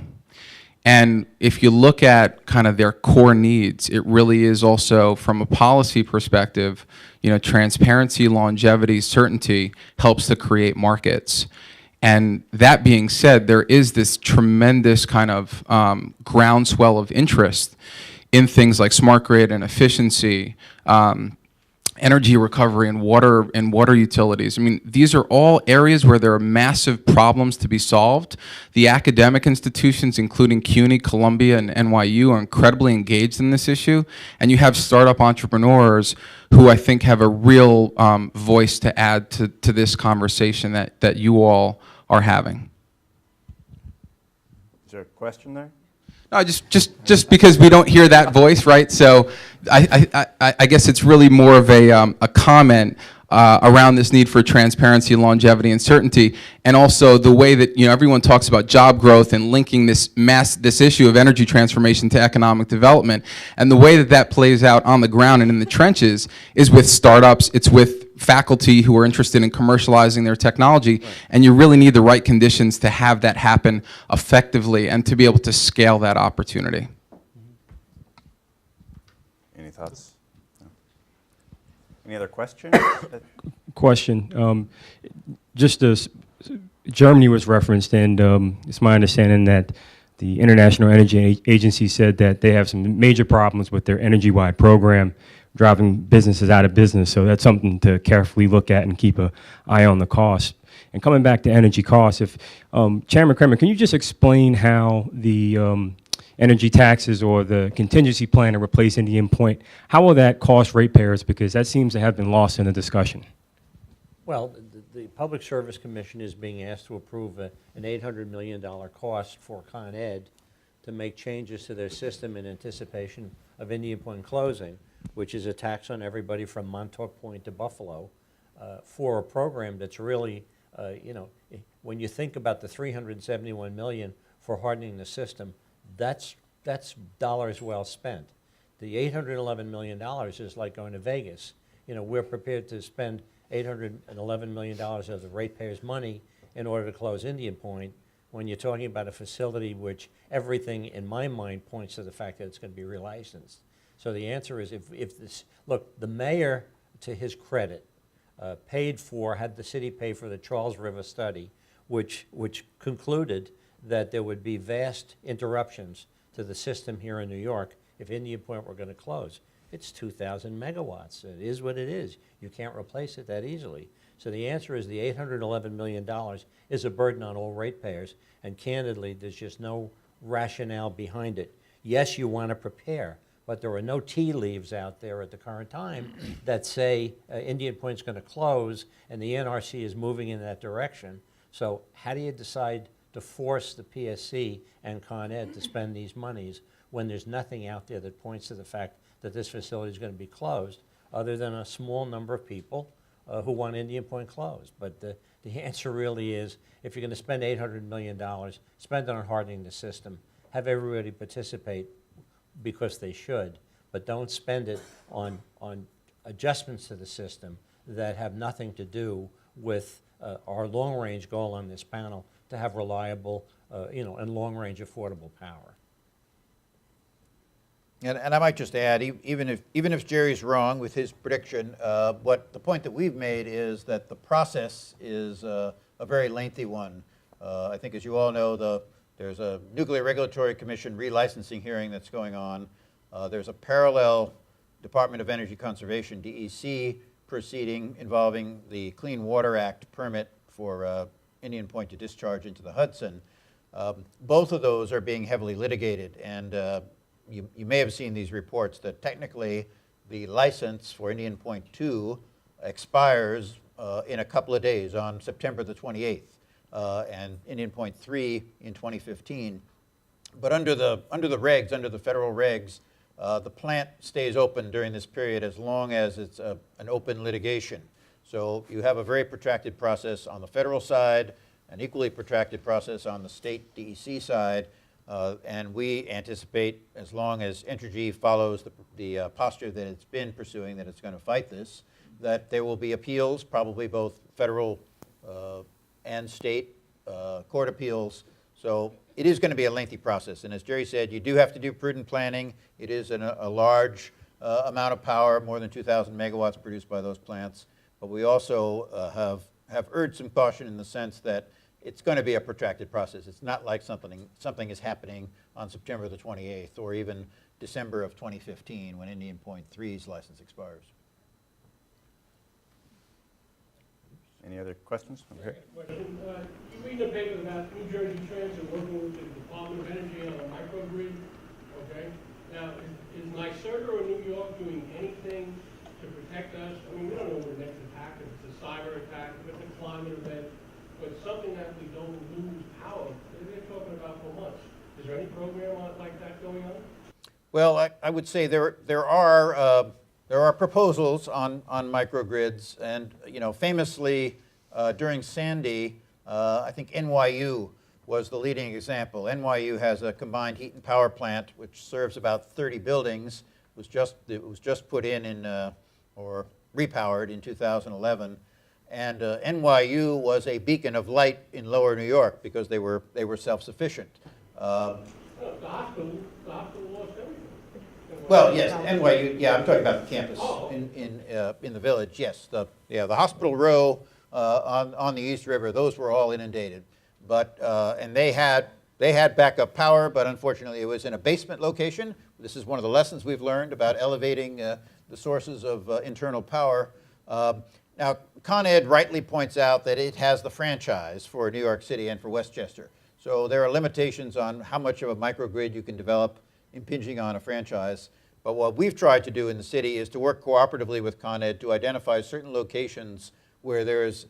And if you look at kind of their core needs, it really is also, from a policy perspective, transparency, longevity, certainty helps to create markets. And that being said, there is this tremendous kind of groundswell of interest in things like smart grid and efficiency, energy recovery and water utilities. I mean, these are all areas where there are massive problems to be solved. The academic institutions, including CUNY, Columbia, and NYU, are incredibly engaged in this issue. And you have startup entrepreneurs who I think have a real voice to add to this conversation that you all are having. Is there a question there? No, just because we don't hear that voice, right? So I guess it's really more of a comment around this need for transparency, longevity, and certainty, and also the way that everyone talks about job growth and linking this issue of energy transformation to economic development, and the way that that plays out on the ground and in the trenches is with startups. It's with faculty who are interested in commercializing their technology, right. And you really need the right conditions to have that happen effectively and to be able to scale that opportunity. Any thoughts? No. Any other questions? Question. Just as Germany was referenced, and it's my understanding that the International Energy Agency said that they have some major problems with their energy-wide program, driving businesses out of business. So that's something to carefully look at and keep an eye on the cost. And coming back to energy costs, if Chairman Kremer, can you just explain how the energy taxes or the contingency plan to replace Indian Point, how will that cost ratepayers? Because that seems to have been lost in the discussion. Well, the Public Service Commission is being asked to approve an $800 million cost for Con Ed to make changes to their system in anticipation of Indian Point closing, which is a tax on everybody from Montauk Point to Buffalo, for a program that's really, when you think about the $371 million for hardening the system, that's dollars well spent. The $811 million is like going to Vegas. We're prepared to spend $811 million of the ratepayers' money in order to close Indian Point, when you're talking about a facility which everything in my mind points to the fact that it's going to be relicensed. So the answer is, if this, look, the mayor, to his credit, had the city pay for the Charles River study, which concluded that there would be vast interruptions to the system here in New York if Indian Point were going to close. It's 2,000 megawatts. It is what it is. You can't replace it that easily. So the answer is the $811 million is a burden on all ratepayers, and candidly, there's just no rationale behind it. Yes, you want to prepare, but there are no tea leaves out there at the current time that say Indian Point's going to close and the NRC is moving in that direction. So how do you decide to force the PSC and Con Ed to spend these monies when there's nothing out there that points to the fact that this facility is going to be closed, other than a small number of people who want Indian Point closed? But the answer really is, if you're going to spend $800 million, spend it on hardening the system, have everybody participate because they should, but don't spend it on adjustments to the system that have nothing to do with our long-range goal on this panel to have reliable, and long-range affordable power. And I might just add, even if Jerry's wrong with his prediction, the point that we've made is that the process is a very lengthy one. I think, as you all know, there's a Nuclear Regulatory Commission relicensing hearing that's going on. There's a parallel Department of Energy Conservation, DEC, proceeding involving the Clean Water Act permit for Indian Point to discharge into the Hudson. Both of those are being heavily litigated, and you may have seen these reports that technically the license for Indian Point 2 expires in a couple of days on September the 28th, and Indian Point 3 in 2015. But under the regs, under the federal regs, the plant stays open during this period as long as it's an open litigation. So you have a very protracted process on the federal side, an equally protracted process on the state DEC side, and we anticipate, as long as Entergy follows the posture that it's been pursuing, that it's going to fight this, that there will be appeals, probably both federal and state court appeals. So it is going to be a lengthy process. And as Jerry said, you do have to do prudent planning. It is a large amount of power, more than 2,000 megawatts produced by those plants. But we also have urged some caution in the sense that it's going to be a protracted process. It's not like something is happening on September the 28th or even December of 2015 when Indian Point 3's license expires. Any other questions? Over here. You read in the paper about New Jersey Transit working with the Department of Energy on a microgrid, okay? Now, is NYSERDA or New York doing anything to protect us? I mean, we don't know what the next attack, if it's a cyber attack, if it's a climate event, but something that we don't lose power. They're talking about for months. Is there any program like that going on? Well, I would say there are proposals on microgrids, and famously during Sandy, I think NYU was the leading example. NYU has a combined heat and power plant which serves about 30 buildings. It was just put in or repowered in 2011, and NYU was a beacon of light in Lower New York because they were self-sufficient. No, the hospital lost everything. Well, yes, NYU. Yeah, I'm talking about the campus in the village. Yes, the hospital row on the East River. Those were all inundated, but and they had backup power, but unfortunately it was in a basement location. This is one of the lessons we've learned about elevating the sources of internal power. Now, Con Ed rightly points out that it has the franchise for New York City and for Westchester. So there are limitations on how much of a microgrid you can develop impinging on a franchise. But what we've tried to do in the city is to work cooperatively with Con Ed to identify certain locations where there's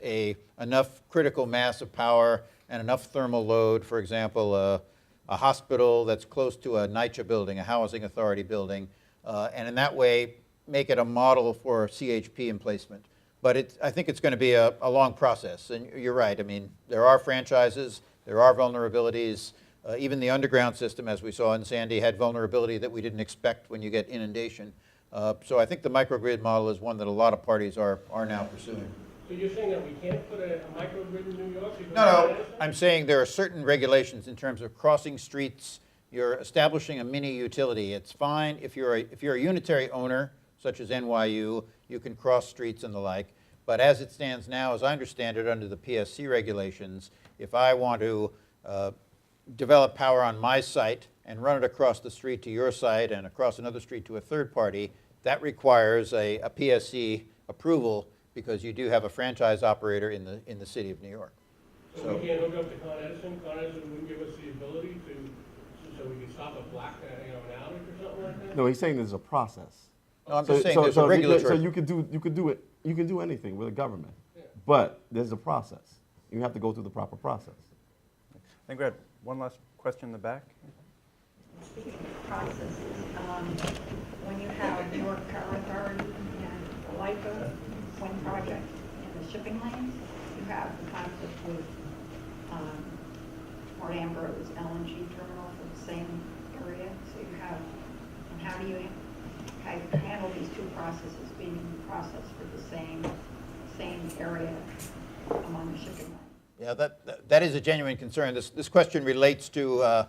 enough critical mass of power and enough thermal load. For example, a hospital that's close to a NYCHA building, a housing authority building, and in that way make it a model for CHP emplacement. But I think it's going to be a long process. And you're right. I mean, there are franchises, there are vulnerabilities. Even the underground system, as we saw in Sandy, had vulnerability that we didn't expect when you get inundation. So I think the microgrid model is one that a lot of parties are now pursuing. So you're saying that we can't put a microgrid in New York? No. I'm saying there are certain regulations in terms of crossing streets. You're establishing a mini utility. It's fine if you're a unitary owner, such as NYU, you can cross streets and the like. But as it stands now, as I understand it, under the PSC regulations, if I want to develop power on my site and run it across the street to your site and across another street to a third party, that requires a PSC approval because you do have a franchise operator in the city of New York. So we can't hook up to Con Edison? Con Edison wouldn't give us the ability so we can stop a an outage or something like that? No, he's saying there's a process. No, I'm just saying there's a regulatory. So you could do anything with a government, but there's a process. You have to go through the proper process. I think we had one last question in the back. Speaking of processes, when you have New York Power Authority and the LIPA wind project in the shipping lanes, you have the conflict with Port Ambrose LNG terminal for the same area. So you have, and how do you processes being processed for the same area among the shipping lanes. Yeah, that is a genuine concern. This question relates to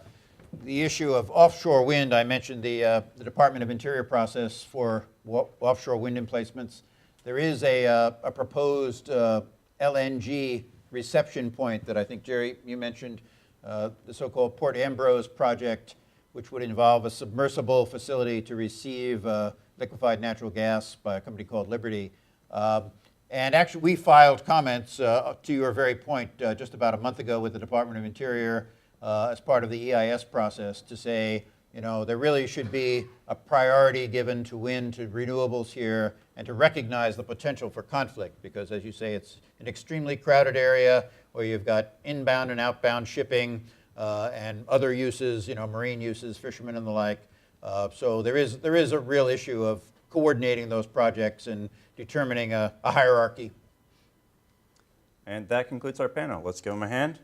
the issue of offshore wind. I mentioned the Department of Interior process for offshore wind emplacements. There is a proposed LNG reception point that I think, Jerry, you mentioned, the so-called Port Ambrose project, which would involve a submersible facility to receive liquefied natural gas by a company called Liberty. And actually, we filed comments to your very point just about a month ago with the Department of Interior as part of the EIS process to say, you know, there really should be a priority given to wind, to renewables here, and to recognize the potential for conflict, because as you say, it's an extremely crowded area where you've got inbound and outbound shipping and other uses, you know, marine uses, fishermen and the like. So there is a real issue of coordinating those projects and determining a hierarchy. And that concludes our panel. Let's give them a hand.